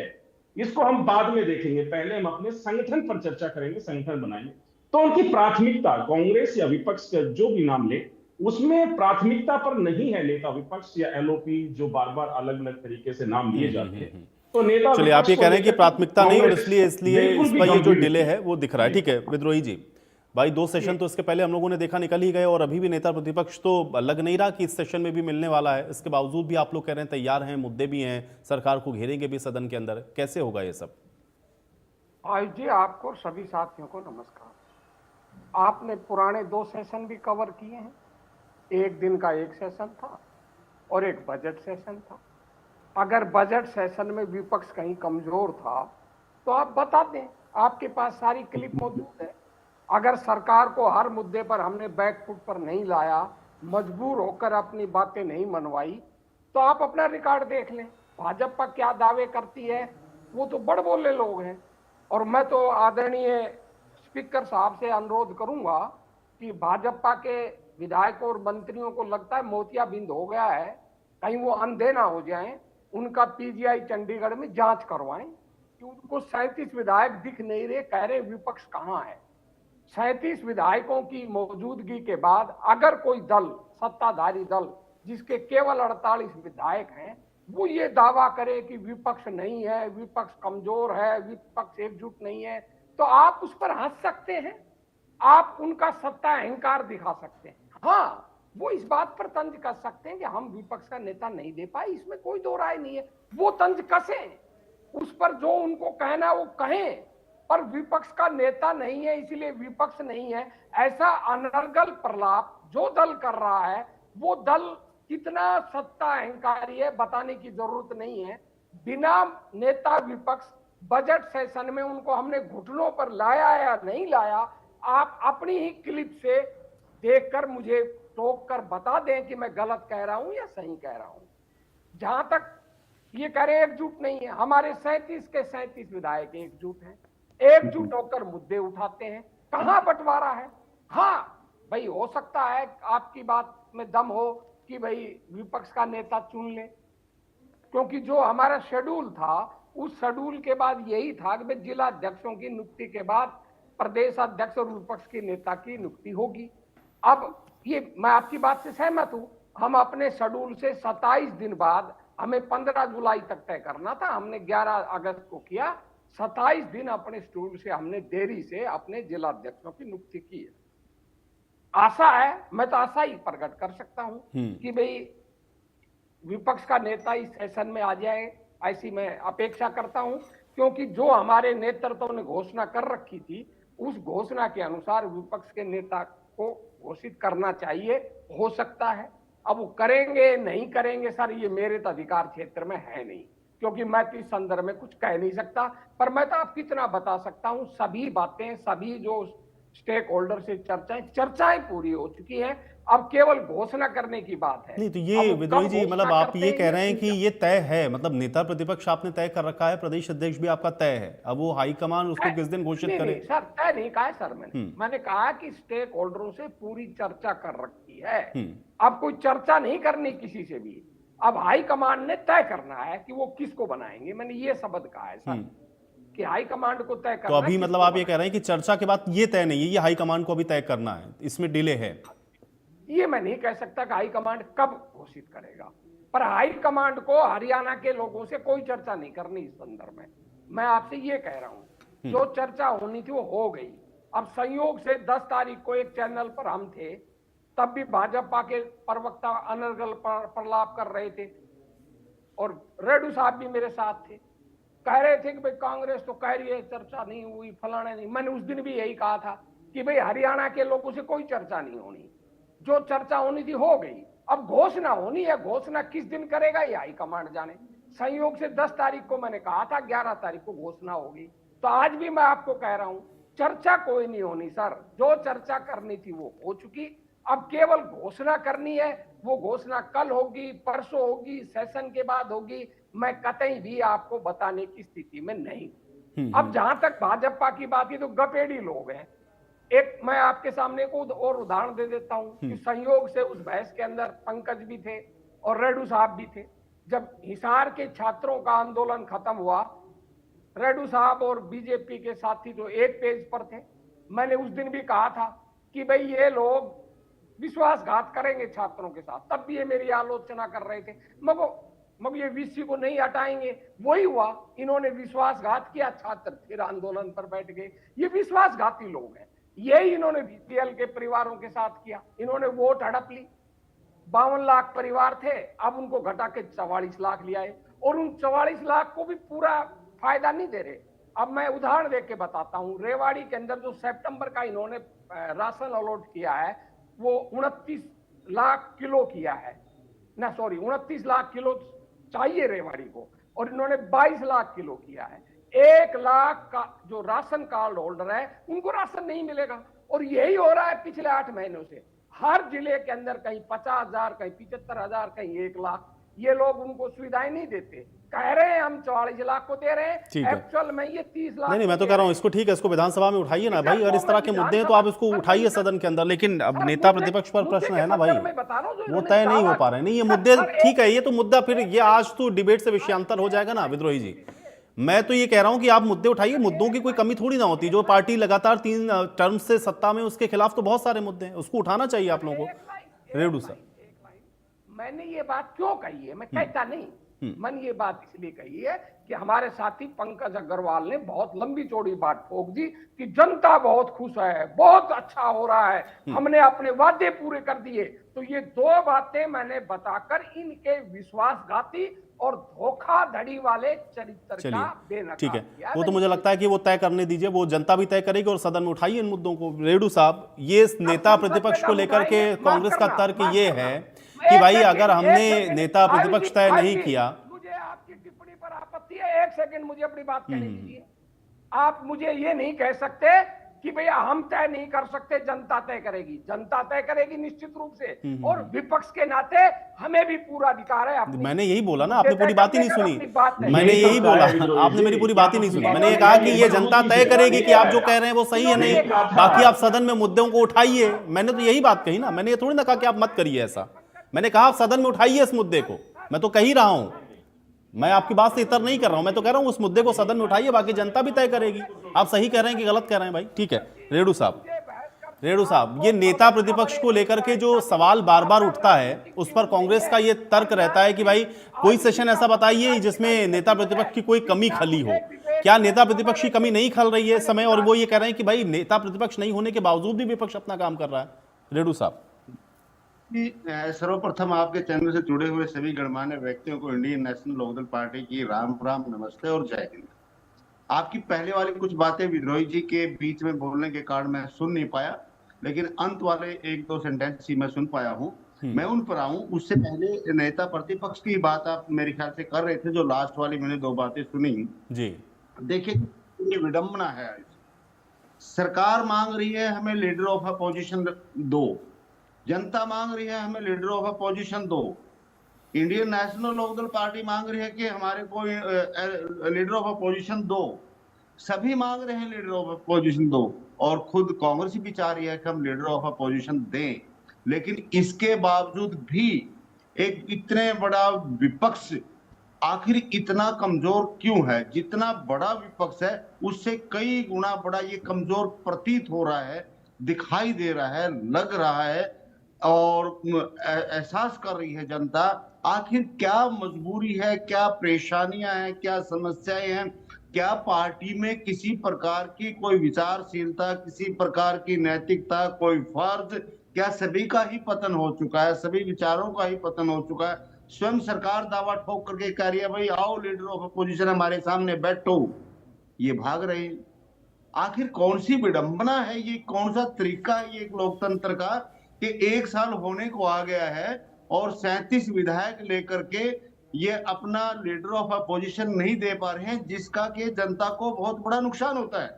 इसको हम बाद में देखेंगे, पहले हम अपने संगठन पर चर्चा करेंगे, संगठन बनाएंगे। तो उनकी प्राथमिकता कांग्रेस या विपक्ष का जो भी नाम ले, उसमें प्राथमिकता पर नहीं है नेता विपक्ष या एलओपी जो बार बार अलग अलग तरीके से नाम लिए जाते हैं। तो नेता चलिए, आप ये कह रहे हैं कि प्राथमिकता नहीं और इसलिए बिल्कुल इस भी पर ये जो गंभीर डिले है वो दिख रहा है। ठीक है विद्रोही जी, भाई 2 सेशन तो इसके पहले हम लोगों ने देखा निकल ही गए और अभी भी नेता प्रतिपक्ष तो लग नहीं रहा कि इस सेशन में भी मिलने वाला है। इसके बावजूद भी आप लोग कह रहे हैं तैयार हैं, मुद्दे भी हैं, सरकार को घेरेंगे भी सदन के अंदर। कैसे होगा ये सब? आयुष जी, आपको और सभी साथियों को नमस्कार। आपने पुराने 2 सेशन भी कवर किए हैं। एक दिन का एक सेशन था और एक बजट सेशन था। अगर बजट सेशन में विपक्ष कहीं कमजोर था तो आप बता दें, आपके पास सारी क्लिप मौजूद है। अगर सरकार को हर मुद्दे पर हमने बैकफुट पर नहीं लाया, मजबूर होकर अपनी बातें नहीं मनवाई, तो आप अपना रिकॉर्ड देख लें। भाजपा क्या दावे करती है, वो तो बड़ बोले लोग हैं। और मैं तो आदरणीय स्पीकर साहब से अनुरोध करूंगा कि भाजपा के विधायकों और मंत्रियों को लगता है मोतियाबिंद हो गया है, कहीं वो अंधे ना हो जाएं, उनका पीजीआई चंडीगढ़ में जांच करवाएं कि उनको 37 विधायक दिख नहीं रहे, कह रहे विपक्ष कहां है। 37 विधायकों की मौजूदगी के बाद अगर कोई दल, सत्ताधारी दल जिसके केवल 48 विधायक हैं, वो ये दावा करे कि विपक्ष नहीं है, विपक्ष कमजोर है, विपक्ष एकजुट नहीं है, तो आप उस पर हंस सकते हैं, आप उनका सत्ता अहंकार दिखा सकते हैं। हाँ, वो इस बात पर तंज कर सकते हैं कि हम विपक्ष का नेता नहीं दे पाए, इसमें कोई दो राय नहीं है। वो तंज कसें, उस पर जो उनको कहना है वो कहें, पर विपक्ष का नेता नहीं है इसलिए विपक्ष नहीं है, ऐसा अनर्गल प्रलाप जो दल कर रहा है, वो दल कितना सत्ता अहंकारी है बताने की जरूरत नहीं है। बिना नेता विपक्ष बजट सेशन में उनको हमने घुटनों पर लाया या नहीं लाया, आप अपनी ही क्लिप से देखकर मुझे टोक कर बता दें कि मैं गलत कह रहा हूं या सही कह रहा हूं। जहां तक ये कह रहे एकजुट नहीं है, हमारे 37 के 37 विधायक एकजुट हैं, एकजुट होकर मुद्दे उठाते हैं। कहां बंटवारा है? हाँ भाई, हो सकता है आपकी बात में दम हो कि भाई विपक्ष का नेता चुन ले, क्योंकि जो हमारा शेड्यूल था उस शेड्यूल के बाद यही था कि जिला अध्यक्षों की नियुक्ति के बाद प्रदेश अध्यक्ष और विपक्ष के नेता की नियुक्ति होगी। अब ये मैं आपकी बात से सहमत हूं, हम अपने शेड्यूल से 27 दिन बाद, हमें 15 जुलाई तक तय करना था, हमने 11 अगस्त को किया। 27 दिन अपने शेड्यूल से हमने देरी से अपने जिला अध्यक्षों की नियुक्ति की है। आशा है, मैं तो आशा ही प्रकट कर सकता हूं कि भाई विपक्ष का नेता इस सेशन में आ जाए, ऐसी मैं अपेक्षा करता हूं, क्योंकि जो हमारे नेतृत्व ने घोषणा कर रखी थी उस घोषणा के अनुसार विपक्ष के नेता को घोषित करना चाहिए। हो सकता है अब वो करेंगे नहीं करेंगे, सर ये मेरे तो अधिकार क्षेत्र में है नहीं, क्योंकि मैं तो इस संदर्भ में कुछ कह नहीं सकता। पर मैं तो आपको इतना बता सकता हूं, सभी बातें, सभी जो स्टेक होल्डर से चर्चाएं पूरी हो चुकी हैं, अब केवल घोषणा करने की बात है। नहीं तो ये विद्रोही जी, मतलब आप ये कह रहे हैं कि ये तय है, मतलब नेता प्रतिपक्ष आपने तय कर रखा है, प्रदेश अध्यक्ष भी आपका तय है, अब वो हाईकमान उसको किस दिन घोषित करे? सर तय नहीं कहा है सर, मैंने कहा कि स्टेक होल्डरों से पूरी चर्चा कर रखी है। अब कोई चर्चा नहीं करनी किसी से भी, अब हाईकमान ने तय करना है कि वो किसको बनाएंगे। मैंने ये शब्द कहा है सर कि हाईकमांड को तय करना। तो अभी मतलब आप ये कह रहे हैं कि चर्चा के बाद ये तय नहीं है, ये हाईकमान को अभी तय करना है, इसमें डिले है? ये मैं नहीं कह सकता कि हाईकमांड कब घोषित करेगा, पर हाईकमांड को हरियाणा के लोगों से कोई चर्चा नहीं करनी इस संदर्भ में। मैं आपसे ये कह रहा हूं, जो चर्चा होनी थी वो हो गई। अब संयोग से 10 तारीख को एक चैनल पर हम थे, तब भी भाजपा के प्रवक्ता अनर्गल प्रलाप कर रहे थे और रेड्डू साहब भी मेरे साथ थे, कह रहे थे कि भाई कांग्रेस तो कह रही है चर्चा नहीं हुई, फलाने नहीं। मैंने उस दिन भी यही कहा था कि भाई हरियाणा के लोगों से कोई चर्चा नहीं होनी, जो चर्चा होनी थी हो गई। अब घोषणा होनी है, घोषणा किस दिन करेगा ये हाईकमांड जाने। संयोग से 10 तारीख को मैंने कहा था, 11 तारीख को घोषणा होगी। तो आज भी मैं आपको कह रहा हूं, चर्चा कोई नहीं होनी सर, जो चर्चा करनी थी वो हो चुकी। अब केवल घोषणा करनी है, वो घोषणा कल होगी, परसों होगी, सेशन के बाद होगी, मैं कतई भी आपको बताने की स्थिति में नहीं। अब जहां तक भाजपा की बात है तो गपेड़ी लोग हैं। एक मैं आपके सामने को और उदाहरण दे देता हूं कि संयोग से उस बहस के अंदर पंकज भी थे और रेड्डू साहब भी थे। जब हिसार के छात्रों का आंदोलन खत्म हुआ, रेड्डू साहब और बीजेपी के साथी जो एक पेज पर थे, मैंने उस दिन भी कहा था कि भाई ये लोग विश्वासघात करेंगे छात्रों के साथ, तब भी ये मेरी आलोचना कर रहे थे। मगर ये वीसी को नहीं हटाएंगे, वही हुआ, इन्होंने विश्वासघात किया, छात्र फिर आंदोलन पर बैठ गए। ये विश्वासघाती लोग हैं, यही इन्होंने बीपीएल के परिवारों के साथ किया। इन्होंने वोट हड़प ली, 52 लाख परिवार थे, अब उनको घटा के 44 लाख लिया है और उन 44 लाख को भी पूरा फायदा नहीं दे रहे। अब मैं उदाहरण देख के बताता हूं, रेवाड़ी के अंदर जो सितंबर का इन्होंने राशन अलॉट किया है वो 29 लाख किलो किया है ना, सॉरी 29 लाख किलो चाहिए रेवाड़ी को, और इन्होंने 22 लाख किलो किया है। 1 लाख का जो राशन कार्ड होल्डर है उनको राशन नहीं मिलेगा, और यही हो रहा है पिछले 8 महीनों से। हर जिले के अंदर कहीं 50,000, कहीं 75,000, कहीं 1 लाख, ये लोग उनको सुविधाएं नहीं देते। कह रहे हैं हम 44 लाख को दे रहे हैं, एक्चुअल में ये 30 लाख। नहीं, मैं तो कह रहा हूँ इसको ठीक है, इसको विधानसभा में उठाइए ना भाई, अगर इस तरह के मुद्दे हैं तो आप इसको उठाइए सदन के अंदर। लेकिन अब नेता प्रतिपक्ष पर प्रश्न है ना भाई, वो तय नहीं हो पा रहे। नहीं, ये मुद्दे ठीक है, ये तो मुद्दा फिर ये आज तो डिबेट से विषयांतर हो जाएगा ना विद्रोही जी। मैं तो ये कह रहा हूं कि आप मुद्दे उठाइए, मुद्दों की कोई कमी थोड़ी ना होती। जो पार्टी लगातार 3 टर्म से सत्ता में, उसके खिलाफ तो बहुत सारे मुद्दे हैं, उसको उठाना चाहिए आप लोगों को। रेड्डू सर, मैंने ये बात क्यों कही है, मैं कहता नहीं, मैंने ये बात इसलिए कही है कि हमारे साथी पंकज अग्रवाल ने बहुत लंबी चौड़ी बात ठोक दी कि जनता बहुत खुश है, बहुत अच्छा हो रहा है, हमने अपने वादे पूरे कर दिए। तो ये 2 बातें मैंने बताकर इनके विश्वासघाती और धोखाधड़ी वाले चरित्र का बेनकाब ठीक है, किया। वो तो मुझे लगता है कि वो तय करने दीजिए, वो जनता भी तय करेगी और सदन में उठाइए इन मुद्दों को। रेड्डू साहब, ये नेता प्रतिपक्ष को लेकर के कांग्रेस का तर्क ये है कि भाई अगर हमने नेता प्रतिपक्ष तय नहीं किया। मुझे आपकी टिप्पणी पर आपत्ति है, 1 सेकंड मुझे अपनी बात कहने दीजिए। आप मुझे ये नहीं कह सकते कि भैया हम तय नहीं कर सकते, जनता तय करेगी। जनता तय करेगी निश्चित रूप से, और विपक्ष के नाते हमें भी पूरा अधिकार है। मैंने यही बोला ना, आपने पूरी बात ही नहीं सुनी। मैंने यही बोला, आपने मेरी पूरी बात ही नहीं सुनी। मैंने ये कहा कि ये जनता तय करेगी कि आप जो कह रहे हैं वो सही है नहीं, बाकी आप सदन में मुद्दों को उठाइए। मैंने तो यही बात कही ना, मैंने ये थोड़ी ना कहा कि आप मत करिए ऐसा। मैंने कहा आप सदन में उठाइए इस मुद्दे को, मैं तो कह ही रहा हूं, मैं आपकी बात से इतर नहीं कर रहा हूं। मैं तो कह रहा हूं उस मुद्दे को सदन में उठाइए, बाकी जनता भी तय करेगी आप सही कह रहे हैं कि गलत कह रहे हैं भाई। ठीक है रेड्डू साहब, ये नेता प्रतिपक्ष को लेकर के जो सवाल बार बार उठता है, उस पर कांग्रेस का ये तर्क रहता है कि भाई कोई सेशन ऐसा बताइए जिसमें नेता प्रतिपक्ष की कोई कमी खली हो। क्या नेता प्रतिपक्ष की कमी नहीं खल रही है इस समय? और वो ये कह रहे हैं कि भाई नेता प्रतिपक्ष नहीं होने के बावजूद भी विपक्ष अपना काम कर रहा है। रेड्डू साहब, सर्वप्रथम आपके चैनल से जुड़े हुए सभी गणमान्य व्यक्तियों को इंडियन नेशनल लोकदल पार्टी की राम राम, नमस्ते और जय हिंद। आपकी पहले वाली कुछ बातें विद्रोही जी के बीच में बोलने के कारण मैं सुन नहीं पाया, लेकिन अंत वाले 1-2 सेंटेंस ही मैं सुन पाया हूँ। मैं उन पर आऊं, उससे पहले नेता प्रतिपक्ष की बात आप मेरे ख्याल से कर रहे थे, जो लास्ट वाली मैंने 2 बातें सुनी जी। देखिए, ये विडंबना है, सरकार मांग रही है हमें लीडर ऑफ अपोजिशन दो, जनता मांग रही है हमें लीडर ऑफ अपोजिशन दो, इंडियन नेशनल लोकदल पार्टी मांग रही है कि हमारे को लीडर ऑफ अपोजिशन दो, सभी मांग रहे हैं लीडर ऑफ अपोजिशन दो, और खुद कांग्रेस भी चाह रही है कि हम लीडर ऑफ अपोजिशन दें। लेकिन इसके बावजूद भी एक इतने बड़ा विपक्ष आखिर इतना कमजोर क्यों है? जितना बड़ा विपक्ष है उससे कई गुना बड़ा ये कमजोर प्रतीत हो रहा है, दिखाई दे रहा है, लग रहा है, और एहसास कर रही है जनता। आखिर क्या मजबूरी है, क्या परेशानियां हैं, क्या समस्याएं हैं? क्या पार्टी में किसी प्रकार की कोई विचारशीलता, किसी प्रकार की नैतिकता, कोई फर्ज, क्या सभी का ही पतन हो चुका है? सभी विचारों का ही पतन हो चुका है? स्वयं सरकार दावा ठोक करके कह रही है भाई आओ लीडर ऑफ अपोजिशन हमारे सामने बैठो, ये भाग रहे हैं। आखिर कौन सी विडंबना है ये, कौन सा तरीका है ये एक लोकतंत्र का कि 1 साल होने को आ गया है और 37 विधायक लेकर के ये अपना लीडर ऑफ अपोजिशन नहीं दे पा रहे हैं, जिसका कि जनता को बहुत बड़ा नुकसान होता है।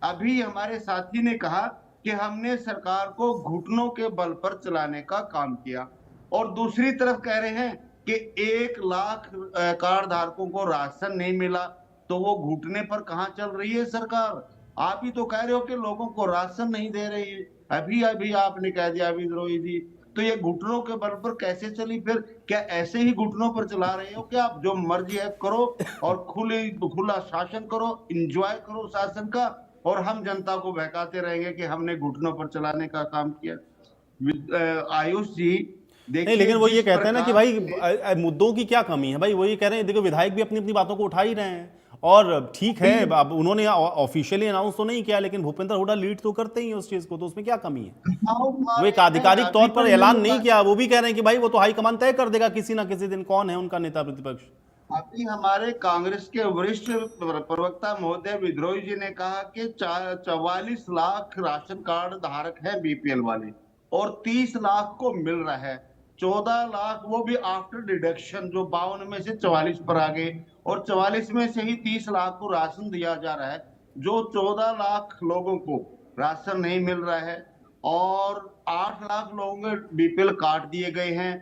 अभी हमारे साथी ने कहा कि हमने सरकार को घुटनों के बल पर चलाने का काम किया, और दूसरी तरफ कह रहे हैं कि 1 लाख कार्ड धारकों को राशन नहीं मिला, तो वो घुटने पर कहां चल रही है सरकार? आप ही तो कह रहे हो कि लोगों को राशन नहीं दे रही है, अभी अभी आपने कह दिया विद्रोही जी, तो ये घुटनों के बल पर कैसे चली? फिर क्या ऐसे ही घुटनों पर चला रहे हो कि आप जो मर्जी है करो और खुला शासन करो, एंजॉय करो शासन का, और हम जनता को बहकाते रहेंगे कि हमने घुटनों पर चलाने का काम किया? आयुष जी नहीं, देखिए, लेकिन वो ये जिस कहते हैं ना कि प्रकार भाई मुद्दों की क्या कमी है भाई, वो ये कह रहे हैं देखो विधायक भी अपनी अपनी बातों को उठा ही रहे हैं, और ठीक है अब उन्होंने ऑफिशियली अनाउंस तो नहीं किया, लेकिन भूपेंद्र हुड्डा लीड तो करते ही हैं उस चीज को, तो उसमें क्या कमी है? वो एक आधिकारिक तौर पर ऐलान नहीं किया, वो भी कह रहे हैं कि भाई वो तो हाईकमान तय कर देगा किसी ना किसी दिन कौन है उनका नेता प्रतिपक्ष। अभी हमारे कांग्रेस के वरिष्ठ प्रवक्ता महोदय विद्रोही जी ने कहा कि 44 लाख राशन कार्ड धारक हैं बीपीएल वाले, और 30 लाख को मिल रहा है। 14 लाख वो भी आफ्टर डिडक्शन, जो 52 में से 44 पर आ गए, और 44 में से ही 30 लाख को राशन दिया जा रहा है। जो 14 लाख लोगों को राशन नहीं मिल रहा है और 8 लाख लोगों के बीपीएल काट दिए गए हैं,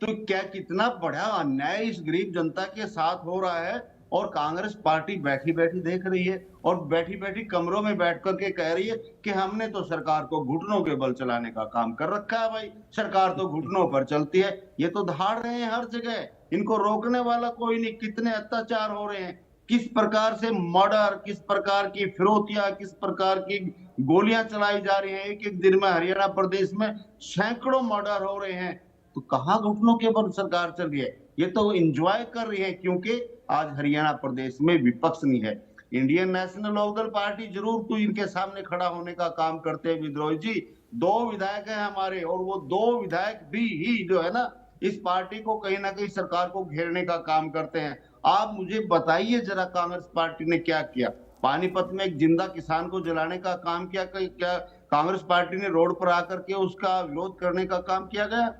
तो क्या कितना बड़ा अन्याय इस गरीब जनता के साथ हो रहा है, और कांग्रेस पार्टी बैठी बैठी देख रही है, और बैठी बैठी कमरों में बैठ करके कह रही है कि हमने तो सरकार को घुटनों के बल चलाने का काम कर रखा है। भाई सरकार तो घुटनों पर चलती है, ये तो धाड़ रहे हैं हर जगह, इनको रोकने वाला कोई नहीं। कितने अत्याचार हो रहे हैं, किस प्रकार से मर्डर, किस प्रकार की फिरौतियां, किस प्रकार की गोलियां चलाई जा रही हैं। एक एक दिन में हरियाणा प्रदेश में सैकड़ों मर्डर हो रहे हैं, तो कहां घुटनों के बल सरकार चल रही है? ये तो एंजॉय कर रही है, क्योंकि आज हरियाणा प्रदेश में विपक्ष नहीं है। इंडियन नेशनल लोकदल पार्टी जरूर कोई इनके सामने खड़ा होने का काम करते हैं विद्रोही जी। 2 विधायक हैं हमारे, और वो 2 विधायक भी ही जो है ना इस पार्टी को कहीं ना कहीं सरकार को घेरने का काम करते हैं। आप मुझे बताइए जरा, कांग्रेस पार्टी ने क्या किया? पानीपत में एक जिंदा किसान को जलाने का काम किया? क्या कांग्रेस पार्टी ने रोड पर आकर के उसका विरोध करने का काम किया गया?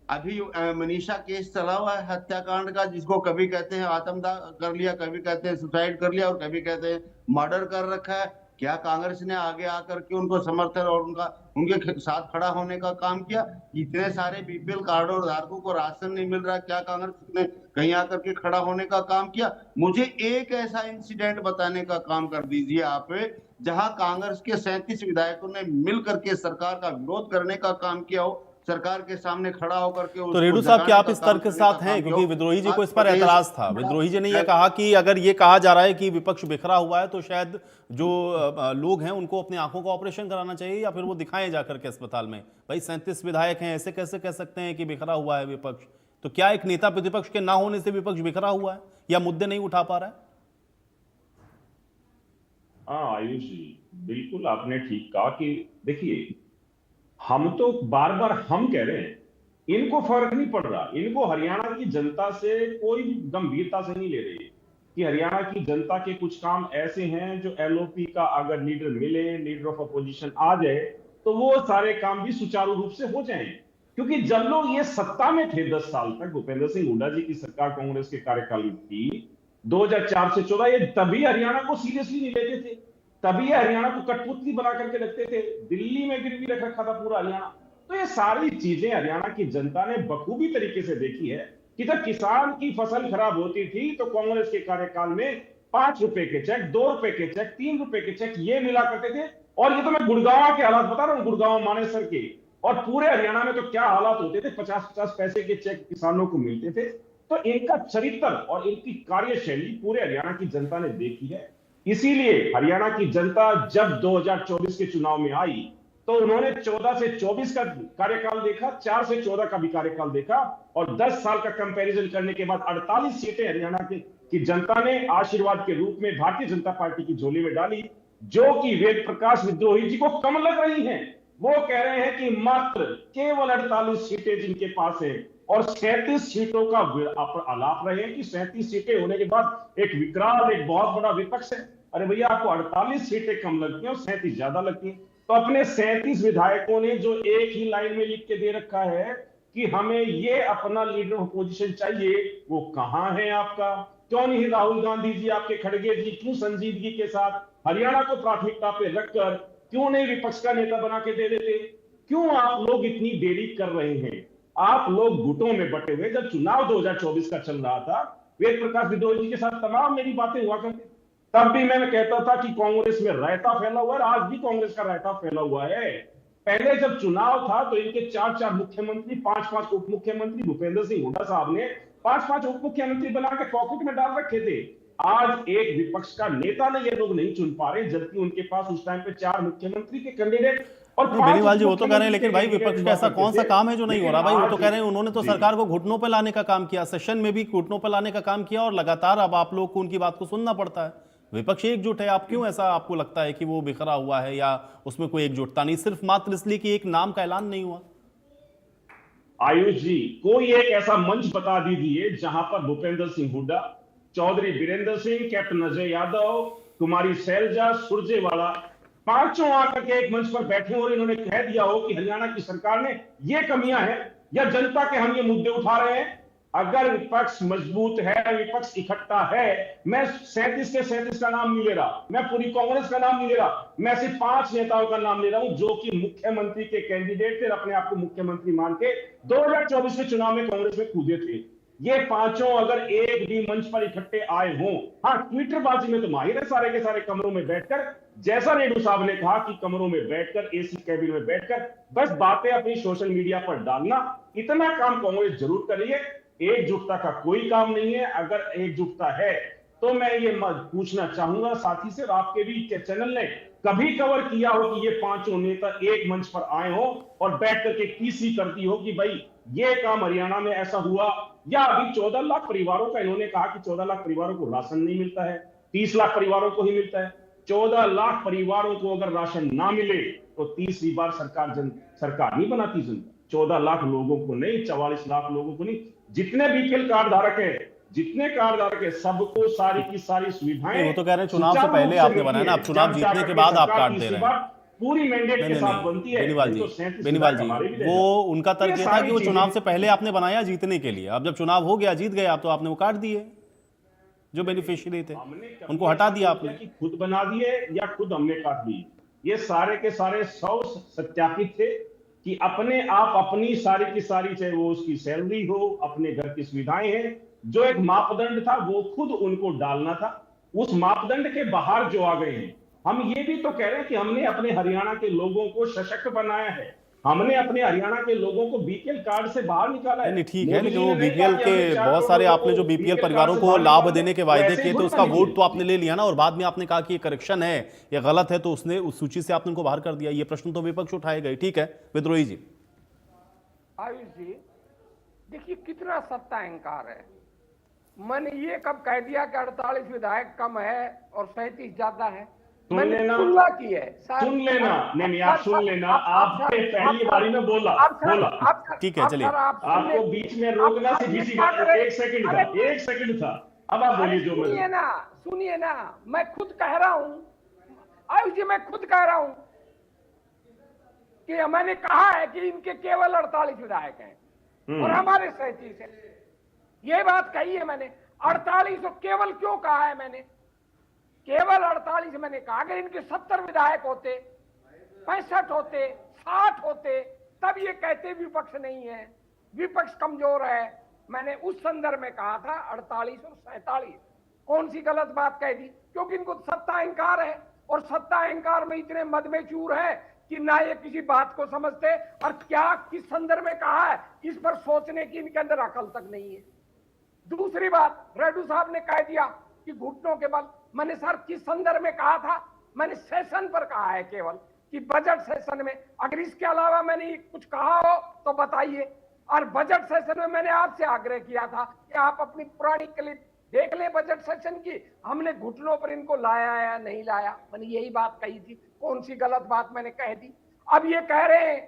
अभी मनीषा केस चला हुआ है हत्याकांड का, जिसको कभी कहते हैं आत्मदाह कर लिया, कभी कहते हैं सुसाइड कर लिया, और कभी कहते हैं मर्डर कर रखा है। क्या कांग्रेस ने आगे आकर के उनको समर्थन और उनके साथ खड़ा होने का काम किया? इतने सारे बीपीएल कार्ड और धारकों को राशन नहीं मिल रहा, क्या कांग्रेस ने कहीं आकर के खड़ा होने का काम किया? मुझे एक ऐसा इंसिडेंट बताने का काम कर दीजिए आप, जहां कांग्रेस के 37 विधायकों ने मिल करके सरकार का विरोध करने का काम किया हो, सरकार के सामने खड़ा होकर के। तो रेड्डू साहब क्या आप इस तर्क के साथ हैं? क्योंकि विद्रोही जी को इस पर ऐतराज था। विद्रोही जी ने यह कहा कि अगर ये कहा जा रहा है कि विपक्ष बिखरा हुआ है, तो शायद जो लोग हैं उनको अपनी आंखों का ऑपरेशन कराना चाहिए, या फिर वो दिखाएं जाकर के अस्पताल में। भाई 37 विधायक हैं, ऐसे कैसे कह सकते हैं कि बिखरा हुआ है विपक्ष? तो क्या एक नेता प्रतिपक्ष के ना होने से विपक्ष बिखरा हुआ है, या मुद्दे नहीं उठा पा रहा है? हाँ आयुष जी, बिल्कुल आपने ठीक कहा कि देखिए, हम तो बार बार हम कह रहे हैं, इनको फर्क नहीं पड़ रहा, इनको हरियाणा की जनता से कोई गंभीरता से नहीं ले रही कि हरियाणा की जनता के कुछ काम ऐसे हैं जो एलओपी का अगर लीडर मिले, लीडर ऑफ अपोजिशन आ जाए, तो वो सारे काम भी सुचारू रूप से हो जाएं। क्योंकि जब लोग ये सत्ता में थे 10 साल तक, भूपेंद्र सिंह हुड्डा जी की सरकार कांग्रेस के कार्यकाल में थी 2004 से 14, ये तभी हरियाणा को सीरियसली नहीं लेते थे, तभी हरियाणा को कठपुतली बना करके रखते थे, दिल्ली में गिरवी रख रखा था पूरा हरियाणा। तो ये सारी चीजें हरियाणा की जनता ने बखूबी तरीके से देखी है कि जब किसान की फसल खराब होती थी तो कांग्रेस के कार्यकाल में 5 रुपए के चेक, 2 रुपए के चेक, 3 रुपए के चेक ये मिला करते थे। और ये तो मैं गुड़गांव के हालात बता रहा हूँ, गुड़गांव मानेसर के, और पूरे हरियाणा में तो क्या हालात होते थे, 50-50 पैसे के चेक किसानों को मिलते थे। तो इनका चरित्र और इनकी कार्यशैली पूरे हरियाणा की जनता ने देखी है। इसीलिए हरियाणा की जनता जब 2024 के चुनाव में आई तो उन्होंने 14 से 24 का कार्यकाल देखा, 4 से 14 का भी कार्यकाल देखा, और 10 साल का कंपैरिजन करने के बाद 48 सीटें हरियाणा की जनता ने आशीर्वाद के रूप में भारतीय जनता पार्टी की झोली में डाली, जो कि वेद प्रकाश विद्रोही जी को कम लग रही हैं। वो कह रहे हैं कि मात्र केवल 48 सीटें जिनके पास है, और 37 सीटों का आलाप रहे हैं कि 37 सीटें होने के बाद एक विकराल, एक बहुत बड़ा विपक्ष है। अरे भैया, आपको 48 सीटें कम लगती हैं और 37 ज्यादा लगती हैं। तो अपने 37 विधायकों ने जो एक ही लाइन में लिख के दे रखा है कि हमें ये अपना लीडर ऑफ अपोजिशन चाहिए, वो कहां है आपका? क्यों नहीं राहुल गांधी जी, आपके खड़गे जी, क्यों संजीदगी के साथ हरियाणा को प्राथमिकता पे रखकर क्यों नहीं विपक्ष का नेता बना के दे देते? क्यों आप लोग इतनी देरी कर रहे हैं? आप लोग गुटों में बटे हुए, जब चुनाव 2024 का चल रहा था, वेद प्रकाश विद्रोही जी के साथ तमाम मेरी बातें हुआ करती, तब भी मैं कहता था कि कांग्रेस में रायता फैला हुआ है। आज भी कांग्रेस का रायता फैला हुआ है। पहले जब चुनाव था तो इनके 4-4 मुख्यमंत्री, 5-5 उप मुख्यमंत्री, भूपेंद्र सिंह हुड्डा साहब ने 5-5 उप मुख्यमंत्री बना के पॉकेट में डाल रखे थे। आज एक विपक्ष का नेता ने ये लोग नहीं चुन पा रहे, जबकि उनके पास उस टाइम पे 4 मुख्यमंत्री के कैंडिडेट और बेनीवाल जी वो तो कह रहे हैं, लेकिन भाई विपक्ष का ऐसा कौन सा काम है जो नहीं हो रहा? भाई वो तो कह रहे हैं उन्होंने तो सरकार को घुटनों पर लाने का काम किया, सेशन में भी घुटनों पर लाने का काम किया, और लगातार अब आप लोग को उनकी बात को सुनना पड़ता है। विपक्ष एकजुट है, आप क्यों ऐसा आपको लगता है कि वो बिखरा हुआ है या उसमें कोई एकजुटता नहीं, सिर्फ मात्र इसलिए कि एक नाम का ऐलान नहीं हुआ? आयुष जी, कोई एक ऐसा मंच बता दीजिए जहां पर भूपेंद्र सिंह हुड्डा, चौधरी बीरेंद्र सिंह, कैप्टन अजय यादव, कुमारी शैलजा, सुरजेवाला, पांचों आकर के एक मंच पर बैठे और इन्होंने कह दिया हो कि हरियाणा की सरकार में ये कमियां हैं या जनता के हम ये मुद्दे उठा रहे हैं। अगर विपक्ष मजबूत है, विपक्ष इकट्ठा है, मैं 37 के 37 का नाम नहीं ले रहा, मैं पूरी कांग्रेस का नाम नहीं ले रहा, मैं सिर्फ 5 नेताओं का नाम ले रहा हूं जो कि मुख्यमंत्री के कैंडिडेट थे, अपने आप को मुख्यमंत्री मान के 2024 के चुनाव में कांग्रेस में कूदे थे। ये पांचों अगर एक भी मंच पर इकट्ठे आए हों, हाँ ट्विटरबाजी में तो माहिर है, सारे के सारे कमरों में बैठकर, जैसा रेड्डू साहब ने कहा कि कमरों में बैठकर, एसी कैबिन में बैठकर बस बातें अपनी सोशल मीडिया पर डालना, इतना काम कांग्रेस जरूर कर रही है। एकजुटता का कोई काम नहीं है। अगर एकजुटता है तो मैं ये पूछना चाहूंगा साथी से, आपके भी चैनल ने कभी कवर किया हो कि ये पांचों नेता एक मंच पर आए हो और बैठ करके टीसी करती हो कि भाई ये काम हरियाणा में ऐसा हुआ, या अभी 14 लाख परिवारों का इन्होंने कहा कि 14 लाख परिवारों को राशन नहीं मिलता है, 30 लाख परिवारों को ही मिलता है। 14 लाख परिवारों को अगर राशन ना मिले तो तीसरी बार सरकार नहीं बनाती जनता। 14 लाख लोगों को नहीं, 44 लाख लोगों को नहीं, जितने बीपीएल कार्ड धारक है, जितने कार्ड धारक है, सबको सारी की सारी सुविधाएं। वो तो कह रहे हैं चुनाव से पहले आपने बनाया ना, अब चुनाव जीतने के बाद आप कार्ड दे रहे हैं। पूरी मैंडेट के साथ बनती है। बेनीवाल जी वो उनका तर्क ये था कि वो चुनाव से पहले आपने बनाया जीतने के लिए, अब जब चुनाव हो गया, जीत गए आप, तो आपने वो काट दिए जो बेनिफिशियरी थे, उनको हटा दिया आपने। खुद बना दिए या खुद हमने काट दिए, ये सारे के सारे 100 सत्यापित थे कि अपने आप अपनी सारी की सारी, चाहे वो उसकी सैलरी हो, अपने घर की सुविधाएं हैं, जो एक मापदंड था वो खुद उनको डालना था। उस मापदंड के बाहर जो आ गए हैं, हम ये भी तो कह रहे हैं कि हमने अपने हरियाणा के लोगों को सशक्त बनाया है, हमने अपने हरियाणा के लोगों को बीपीएल कार्ड से बाहर निकाला है। नहीं ठीक है, लेकिन वो बीपीएल के बहुत सारे आपने जो बीपीएल परिवारों को लाभ देने के वायदे किए तो उसका वोट तो आपने ले लिया ना, और बाद में आपने कहा कि ये करेक्शन है, ये गलत है, तो उसने उस सूची से आपने उनको बाहर कर दिया। ये प्रश्न तो विपक्ष उठाए गए। ठीक है विद्रोही जी। आयुष जी देखिए कितना सत्ता अहंकार है। मैंने ये कब कह दिया कि 48 विधायक कम है और 37 ज्यादा है? मैंने तुलना की है। सुन लेना, नहीं आप सुन लेना, आपने पहली बारी में बोला। ठीक है चलिए, आपको बीच में रोकना से किसी का 1 सेकंड था। अब आप बोलिए जो सुनिए ना, मैं खुद कह रहा हूं आयुष जी, मैं खुद कह रहा हूं कि मैंने कहा है कि इनके केवल 48 विधायक हैं और हमारे 37 हैं। ये बात कही है मैंने। 48 और केवल क्यों कहा है मैंने? केवल 48 मैंने कहा अगर इनके 70 विधायक होते, 65 होते, 60 होते, तब ये कहते विपक्ष नहीं है, विपक्ष कमजोर है। मैंने उस संदर्भ में कहा था 48 और 47। कौन सी गलत बात कह दी? क्योंकि इनको सत्ता अहंकार है, और सत्ता अहंकार में इतने मद में चूर है कि ना ये किसी बात को समझते, और क्या किस संदर्भ में कहा है इस पर सोचने की इनके अंदर अकल तक नहीं है। दूसरी बात, रेड्डू साहब ने कह दिया कि घुटनों के बल। मैंने सर किस संदर्भ में कहा था? मैंने सेशन पर कहा है केवल कि बजट सेशन में, अगर इसके अलावा मैंने कुछ कहा हो तो बताइए। और बजट सेशन में मैंने आपसे आग्रह किया था कि आप अपनी पुरानी क्लिप देख लें बजट सेशन की, हमने घुटनों पर इनको लाया या नहीं लाया, मैंने यही बात कही थी। कौन सी गलत बात मैंने कह दी? अब ये कह रहे हैं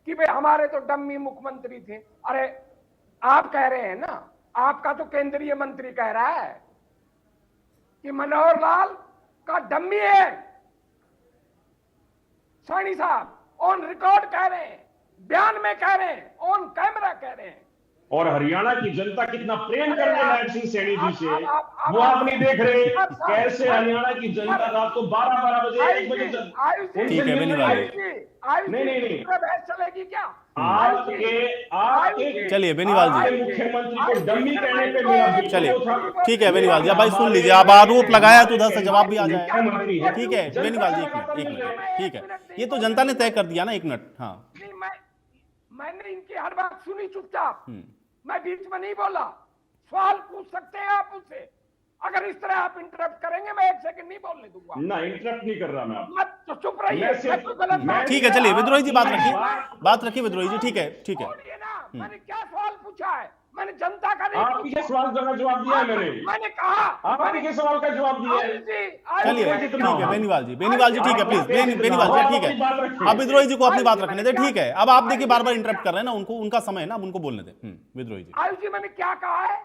कि भाई हमारे तो डम्मी मुख्यमंत्री थे। अरे आप कह रहे हैं ना, आपका तो केंद्रीय मंत्री कह रहा है कि मनोहर लाल का डम्मी है। सैनी साहब ऑन रिकॉर्ड कह रहे हैं, बयान में कह रहे हैं, ऑन कैमरा कह रहे हैं। और हरियाणा की जनता कितना प्रेम करने लायक सिंह सैनी जी से, वो आप नहीं देख रहे कैसे हरियाणा की जनता रात को 12 बजे 1 बजे ठीक है बेनीवाल जी, नहीं चलेगी क्या? आपके चलिए बेनीवाल जी, मुख्यमंत्री को डम्मी कहने पे मेरा चलिए ठीक है बेनीवाल जी, अब भाई सुन लीजिए, अब आरोप लगाया तो उधर से जवाब भी आ जाएगा। ठीक है बेनीवाल जी, एक मिनट, ठीक है, ये तो जनता ने तय कर दिया ना, 1 मिनट। हाँ मैंने इनकी हर बात सुनी चुपचाप, मैं बीच में नहीं बोला। सवाल पूछ सकते हैं आप मुझसे, अगर इस तरह आप इंटरप्ट करेंगे मैं 1 सेकंड नहीं बोलने दूंगा। ना इंटरप्ट नहीं कर रहा मैं, मत तो चुप रहिए। ठीक है, चलिए विद्रोही जी बात रखिए विद्रोही जी, ठीक है ठीक है। मैंने क्या सवाल पूछा है? मैंने जनता का नहीं आपके के सवाल का जवाब दिया है मैंने कहा आपके के सवाल का जवाब दिया है। चलिए ठीक है बेनीवाल जी ठीक है, प्लीज बेनीवाल जी ठीक है, अब विद्रोही जी को अपनी बात रखने दे। ठीक है, अब आप देखिए बार बार इंटरप्ट कर रहे हैं ना, उनको उनका समय है ना, अब उनको बोलने दे। विद्रोही जी, आयुष जी मैंने क्या कहा है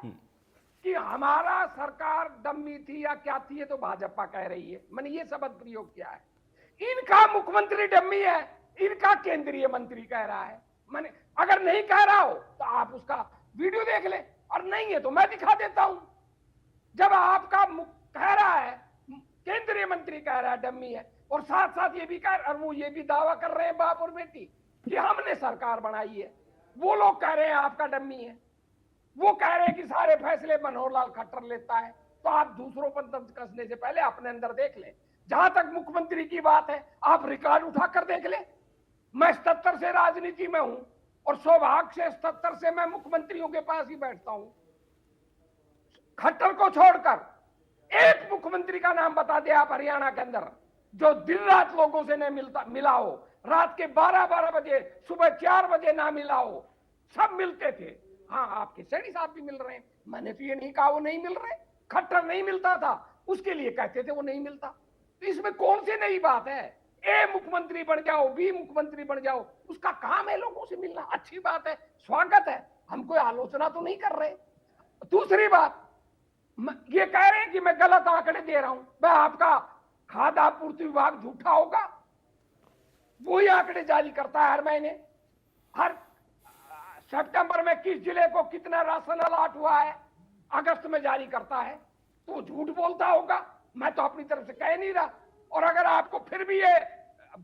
कि हमारा सरकार डम्मी थी या क्या थी, ये तो भाजपा कह रही है। मैंने ये शब्द प्रयोग किया है। इनका मुख्यमंत्री डम्मी है, इनका केंद्रीय मंत्री कह रहा है। मैंने अगर नहीं कह रहा हो तो आप उसका वीडियो देख ले, और नहीं है तो मैं दिखा देता हूं। जब आपका कह रहा है, केंद्रीय मंत्री कह रहा है डम्मी है, और साथ साथ ये भी और वो ये भी दावा कर रहे हैं बाप और बेटी कि हमने सरकार बनाई है। वो लोग कह रहे हैं आपका डम्मी है, वो कह रहे हैं कि सारे फैसले मनोहर लाल खट्टर लेता है। तो आप दूसरों पर दंड कसने से पहले अपने अंदर देख लें। जहां तक मुख्यमंत्री की बात है, आप रिकॉर्ड उठाकर देख लें। मैं 77 से राजनीति में हूं, और सौभाग्य से 77 से मैं मुख्यमंत्रियों के पास ही बैठता हूं। खट्टर को छोड़कर एक मुख्यमंत्री का नाम बता दे आप हरियाणा के अंदर, जो दिन रात लोगों से नहीं मिला हो, रात के 12 बजे, सुबह 4 बजे ना मिला हो। सब मिलते थे। हाँ, आपके सैनी साहब भी मिल रहे हैं, मैंने तो ये नहीं कहा वो नहीं मिल रहे। खट्टर नहीं मिलता था, उसके लिए कहते थे वो नहीं मिलता। तो इसमें कौन सी नई बात है? ए मुख्यमंत्री बन जाओ, बी मुख्यमंत्री बन जाओ, उसका काम है लोगों से मिलना। अच्छी बात है, स्वागत है, हम कोई आलोचना तो नहीं कर रहे। दूसरी बात, ये कह रहे हैं कि मैं गलत आंकड़े दे रहा हूं। मैं आपका खाद्य आपूर्ति विभाग झूठा होगा? वही आंकड़े जारी करता है हर महीने। हर सितंबर में किस जिले को कितना राशन अलॉट हुआ है, अगस्त में जारी करता है। तो झूठ बोलता होगा, मैं तो अपनी तरफ से कह नहीं रहा। और अगर आपको फिर भी ये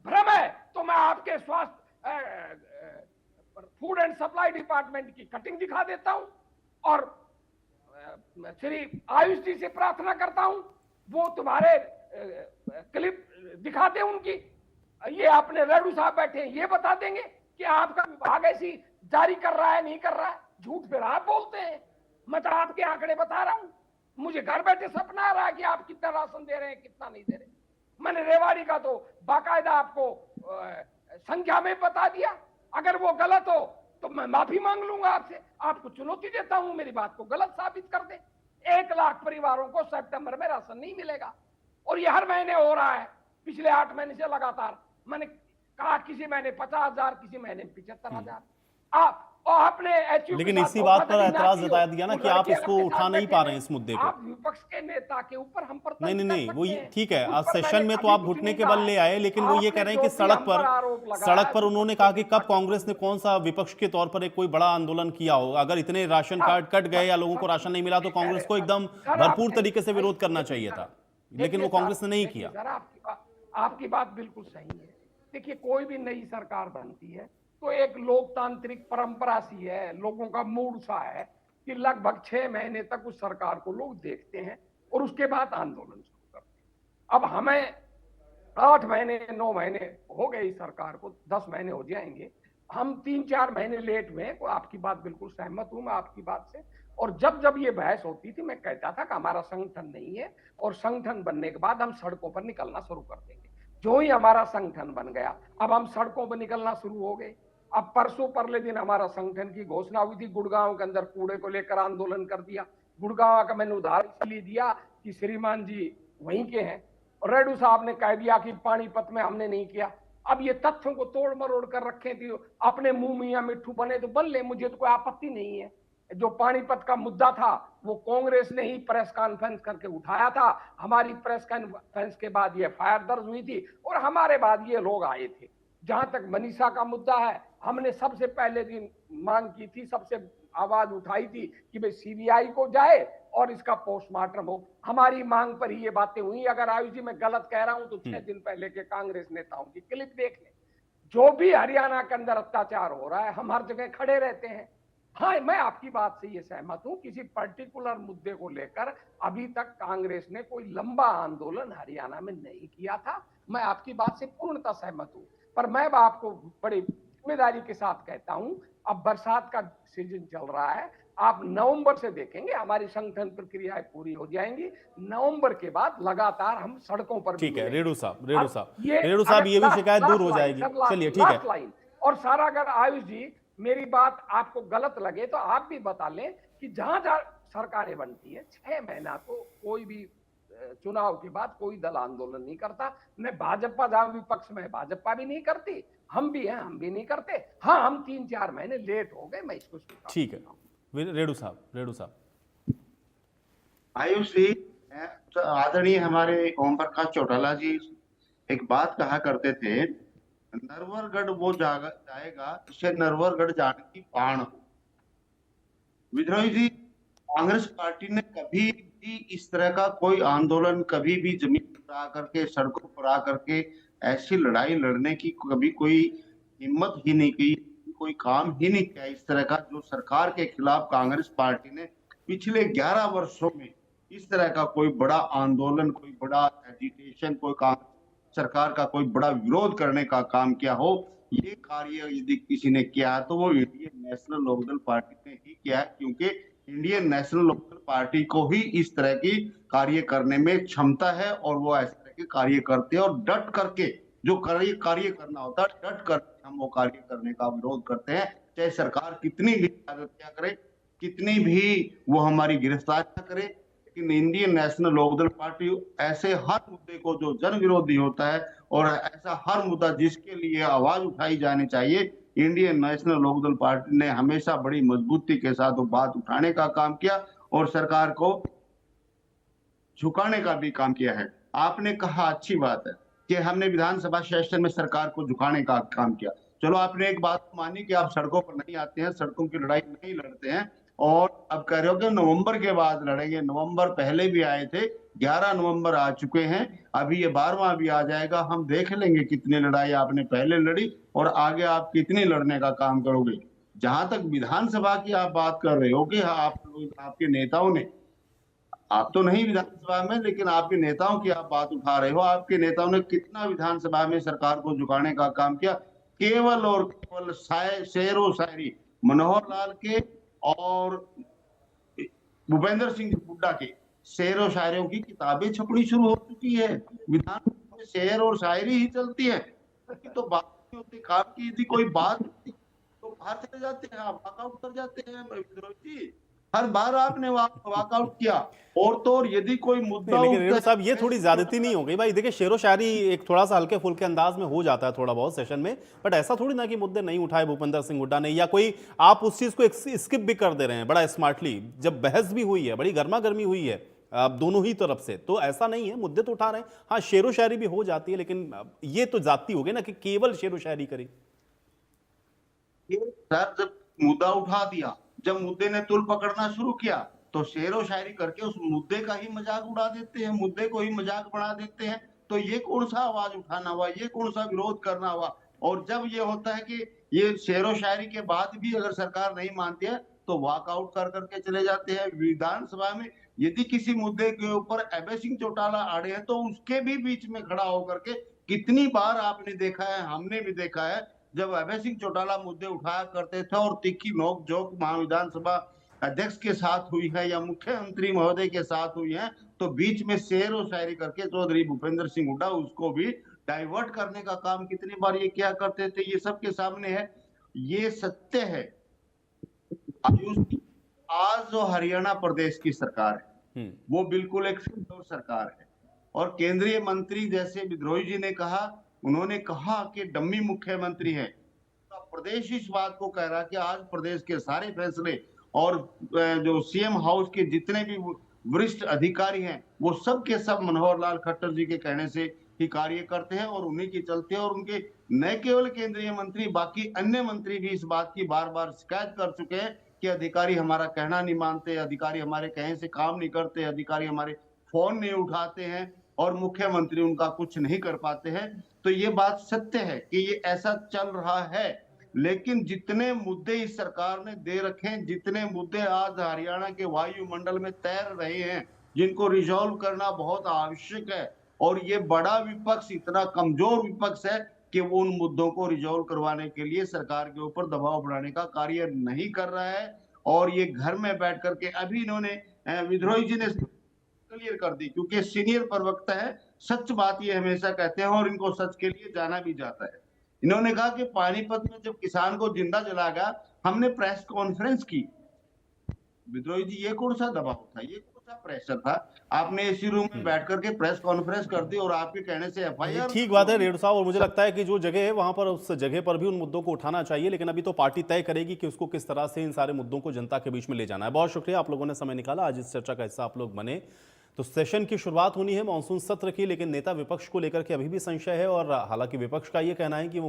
भ्रम है तो मैं आपके स्वास्थ्य फूड एंड सप्लाई डिपार्टमेंट की कटिंग दिखा देता हूं, और श्री आयुष जी से प्रार्थना करता हूं वो तुम्हारे क्लिप दिखा दे उनकी। ये अपने रेडू साहब बैठे हैं, ये बता देंगे कि आपका विभाग ऐसी जारी कर रहा है नहीं कर रहा है। झूठ फिर आप बोलते हैं, मैं तो आपके आंकड़े बता रहा हूं। मुझे घर बैठे सपना आ रहा है कि आप कितना राशन दे रहे हैं, कितना नहीं दे रहे। मैंने रेवाड़ी का तो बाकायदा आपको संख्या में बता दिया। अगर वो गलत हो तो मैं माफी मांग लूंगा आपसे। आपको चुनौती देता हूं, मेरी बात को गलत साबित कर दे। 1 लाख परिवारों को सितंबर में राशन नहीं मिलेगा, और ये हर महीने हो रहा है, पिछले 8 महीने से लगातार। मैंने कहा किसी महीने 50,000, किसी महीने 75,000। आप और अपने लेकिन इसी बात पर एतराज जताया दिया ना कि आप इसको उठा नहीं पा रहे हैं इस मुद्दे को। आप विपक्ष के नेता के ऊपर हम पर नहीं वो ठीक है, आज सेशन में तो आप घुटने के बल ले आए, लेकिन वो ये कह रहे हैं कि सड़क पर उन्होंने कहा कि कब कांग्रेस ने कौन सा विपक्ष के तौर पर एक कोई बड़ा आंदोलन किया हो। अगर इतने राशन कार्ड कट गए या लोगों को राशन नहीं मिला तो कांग्रेस को एकदम भरपूर तरीके से विरोध करना चाहिए था, लेकिन वो कांग्रेस ने नहीं किया। आपकी बात बिल्कुल सही है। देखिए, कोई भी नई सरकार बनती है तो एक लोकतांत्रिक परंपरा सी है, लोगों का मूड सा है कि लगभग 6 महीने तक उस सरकार को लोग देखते हैं और उसके बाद आंदोलन शुरू करते हैं। अब हमें 8 महीने 9 महीने हो गए इस सरकार को, 10 महीने हो जाएंगे। हम 3-4 महीने लेट हुए। आपकी बात बिल्कुल सहमत हूं मैं आपकी बात से। और जब ये बहस होती थी, मैं कहता था कि हमारा संगठन नहीं है, और संगठन बनने के बाद हम सड़कों पर निकलना शुरू कर देंगे। जो ही हमारा संगठन बन गया, अब हम सड़कों पर निकलना शुरू हो गए। अब परसों परले दिन हमारा संगठन की घोषणा हुई थी, गुड़गांव के अंदर कूड़े को लेकर आंदोलन कर दिया। गुड़गांव का मैंने उदाहरण इसलिए दिया कि श्रीमान जी वहीं के हैं, और रेड्डू साहब ने कह दिया कि पानीपत में हमने नहीं किया। अब ये तथ्यों को तोड़ मरोड़ कर रखे थे, अपने मुंह मियां मिट्ठू बने तो बन ले, मुझे तो कोई आपत्ति नहीं है। जो पानीपत का मुद्दा था वो कांग्रेस ने ही प्रेस कॉन्फ्रेंस करके उठाया था। हमारी प्रेस कॉन्फ्रेंस के बाद ये एफआईआर दर्ज हुई थी और हमारे बाद ये लोग आए थे। जहां तक मनीषा का मुद्दा है, हमने सबसे पहले दिन मांग की थी, सबसे आवाज उठाई थी कि भाई सीबीआई को जाए और इसका पोस्टमार्टम हो। हमारी मांग पर ही ये बातें हुई। अगर आयुष जी मैं गलत कह रहा हूं तो 6 दिन पहले के कांग्रेस नेताओं की क्लिप देख लें। जो भी हरियाणा के अंदर अत्याचार हो रहा है, हम हर जगह खड़े रहते हैं। हाँ, मैं आपकी बात से ये सहमत हूं, किसी पर्टिकुलर मुद्दे को लेकर अभी तक कांग्रेस ने कोई लंबा आंदोलन हरियाणा में नहीं किया था। मैं आपकी बात से पूर्णतः सहमत हूं, पर मैं आपको बड़ी जिम्मेदारी के साथ कहता हूं, अब बरसात का सीजन चल रहा है, आप नवंबर से देखेंगे हमारी संगठन प्रक्रियाएं पूरी हो जाएंगी। नवंबर के बाद लगातार हम सड़कों पर ठीक है। रेड्डू साहब ये ये भी शिकायत दूर हो जाएगी। चलिए ठीक है। और सारा अगर आयुष जी मेरी बात आपको गलत लगे तो आप भी बता लें कि जहां जहां सरकारें बनती है 6 महीना तो कोई भी चुनाव के बाद कोई दल आंदोलन नहीं करता। न भाजपा जहां विपक्ष में भाजपा भी नहीं करती, हम भी हैं, हम भी नहीं करते। हाँ, हम 3-4 महीने लेट हो गए, मैं इसको ठीक है। रेड्डू साहब आयुष जी, आदरणीय हमारे ओम प्रकाश चौटाला जी एक बात कहा करते थे, नरवरगढ़ वो जाएगा जिससे नरवरगढ़ जाने की पाण हो। विद्रोही जी, कांग्रेस पार्टी ने कभी भी इस तरह का कोई आंदोलन, कभी भी जमीन पर आकर के, सड़कों पर आकर के ऐसी लड़ाई लड़ने की कभी कोई हिम्मत ही नहीं की, कोई काम ही नहीं किया इस तरह का, जो सरकार के खिलाफ कांग्रेस पार्टी ने पिछले 11 वर्षों में इस तरह का कोई बड़ा आंदोलन, कोई बड़ा एजिटेशन, कोई सरकार का कोई बड़ा विरोध करने का काम किया हो। ये कार्य यदि किसी ने किया तो वो इंडियन नेशनल लोकदल पार्टी ने ही किया है, क्योंकि इंडियन नेशनल लोकदल पार्टी को ही इस तरह की कार्य करने में क्षमता है और वो ऐसे तरह के कार्य करते हैं और डट करके जो कार्य करना होता है, डट कर हम वो कार्य करने का विरोध करते हैं, चाहे सरकार कितनी भी क्या करे, कितनी भी वो हमारी गिरफ्तारियां करे। लेकिन इंडियन नेशनल लोकदल पार्टी ऐसे हर मुद्दे को जो जन विरोधी होता है और ऐसा हर मुद्दा जिसके लिए आवाज उठाई जानी चाहिए, इंडियन नेशनल लोकदल पार्टी ने हमेशा बड़ी मजबूती के साथ वो बात उठाने का काम किया और सरकार को झुकाने का भी काम किया है। आपने कहा अच्छी बात है कि हमने विधानसभा सेशन में सरकार को झुकाने का काम किया। चलो, आपने एक बात मानी कि आप सड़कों पर नहीं आते हैं, सड़कों की लड़ाई नहीं लड़ते हैं, और अब कह रहे हो कि नवंबर के बाद लड़ेंगे। नवंबर पहले भी आए थे, 11 नवंबर आ चुके हैं, अभी ये 12वां भी आ जाएगा। हम देख लेंगे कितनी लड़ाई आपने पहले लड़ी और आगे आप कितनी लड़ने का काम करोगे। जहां तक विधानसभा की आप बात कर रहे हो कि आपके नेताओं ने, आप तो नहीं विधानसभा में, लेकिन आपके नेताओं की आप बात उठा रहे हो, आपके नेताओं ने कितना विधानसभा में सरकार को झुकाने का काम किया। केवल और केवल शेरो शायरी मनोहर लाल के और भूपेंद्र सिंह हुड्डा के शेर और शायरों की किताबें छपनी शुरू हो चुकी है। विधान में शेर और शायरी ही चलती है, तो बात नहीं होती काम की। यदि कोई बात तो बाहर चले जाते हैं, आप वॉकआउट कर जाते हैं। विद्रोही जी, हर बार आपने वॉकआउट किया, और तो और यदि कोई मुद्दा, लेकिन रेड्डू साहब ये थोड़ी ज्यादती नहीं हो गई भाई? देखिए, शेरो शायरी एक थोड़ा सा हल्के फुल्के अंदाज में हो जाता है थोड़ा बहुत सेशन में, बट ऐसा थोड़ी ना कि मुद्दे नहीं उठाए भूपेंद्र सिंह हुड्डा ने, या कोई आप उस चीज को स्किप भी कर दे रहे हैं बड़ा स्मार्टली। जब बहस भी हुई है, बड़ी गर्मा गर्मी हुई है दोनों ही तरफ से, तो ऐसा नहीं है, मुद्दे तो उठा रहे हैं। हाँ, शेरो शायरी भी हो जाती है, लेकिन ये तो जाती हो गई ना कि केवल शेरो शायरी करें। जब मुद्दा उठा दिया, जब मुद्दे ने तुल पकड़ना शुरू किया, तो शेरो शायरी करके उस मुद्दे का ही मजाक उड़ा देते हैं, मुद्दे को ही मजाक बना देते हैं। तो ये कौन सा आवाज उठाना हुआ, ये कौन सा विरोध करना हुआ? और जब ये होता है कि ये शेरो शायरी के बाद भी अगर सरकार नहीं मानती है तो वॉकआउट कर करके चले जाते हैं। विधानसभा में यदि किसी मुद्दे के ऊपर अभय सिंह चौटाला अड़े हैं तो उसके भी बीच में खड़ा होकर के, कितनी बार आपने देखा है, हमने भी देखा है, जब अभय सिंह चौटाला मुद्दे उठाया करते थे और तीखी नोक झोंक महाविधानसभा अध्यक्ष के साथ हुई है या मुख्यमंत्री महोदय के साथ हुई है, तो बीच में शेर और शायरी करके चौधरी भूपेंद्र सिंह हुड्डा उसको भी डाइवर्ट करने का काम कितनी बार ये क्या करते थे, ये सबके सामने है। ये सत्य है आयुष जी, आज जो हरियाणा प्रदेश की सरकार है वो बिल्कुल एक कमजोर सरकार है। और केंद्रीय मंत्री जैसे विद्रोही जी ने कहा, उन्होंने कहा कि डम्मी मुख्यमंत्री है। प्रदेश इस बात को कह रहा कि आज प्रदेश के सारे फैसले और जो सीएम हाउस के जितने भी वरिष्ठ अधिकारी हैं वो सब के सब मनोहर लाल खट्टर जी के कहने से ही कार्य करते हैं और उन्हीं के चलते हैं। और उनके न केवल केंद्रीय मंत्री, बाकी अन्य मंत्री भी इस बात की बार बार शिकायत कर चुके हैं कि अधिकारी हमारा कहना नहीं मानते, अधिकारी हमारे कहे से काम नहीं करते, अधिकारी हमारे फोन नहीं उठाते हैं और मुख्यमंत्री उनका कुछ नहीं कर पाते हैं। तो ये बात सत्य है कि ये ऐसा चल रहा है। लेकिन जितने मुद्दे इस सरकार ने दे रखे हैं, जितने मुद्दे आज हरियाणा के वायुमंडल में तैर रहे हैं, जिनको रिजॉल्व करना बहुत आवश्यक है, और ये बड़ा विपक्ष इतना कमजोर विपक्ष है कि वो उन मुद्दों को रिजॉल्व करवाने के लिए सरकार के ऊपर दबाव बनाने का कार्य नहीं कर रहा है। और ये घर में बैठ करके अभी इन्होंने विद्रोही जी ने क्लियर कर दी, क्योंकि सीनियर प्रवक्ता है, सच बात ये हमेशा कहते हैं और इनको सच के लिए जाना भी जाता है। इन्होंने कहा कि पानीपत में जब किसान को जिंदा जलाया गया, हमने प्रेस कॉन्फ्रेंस की। विद्रोही जी, ये कौन सा दबाव था, ये कौन सा प्रेशर था? आपने एसी रूम में बैठ करके प्रेस कॉन्फ्रेंस कर दी और आपके कहने से एफआईआर। ठीक बात है रेणु साहब, और मुझे लगता है कि जो जगह है वहां पर, उस जगह पर भी उन मुद्दों को उठाना चाहिए, लेकिन अभी तो पार्टी तय करेगी कि उसको किस तरह से इन सारे मुद्दों को जनता के बीच में ले जाना है। बहुत शुक्रिया, आप लोगों ने समय निकाला, आज इस चर्चा का हिस्सा आप लोग बने। तो सेशन की शुरुआत होनी है मानसून सत्र की, लेकिन नेता विपक्ष को लेकर के अभी भी संशय है, और हालांकि विपक्ष का ये कहना है कि वो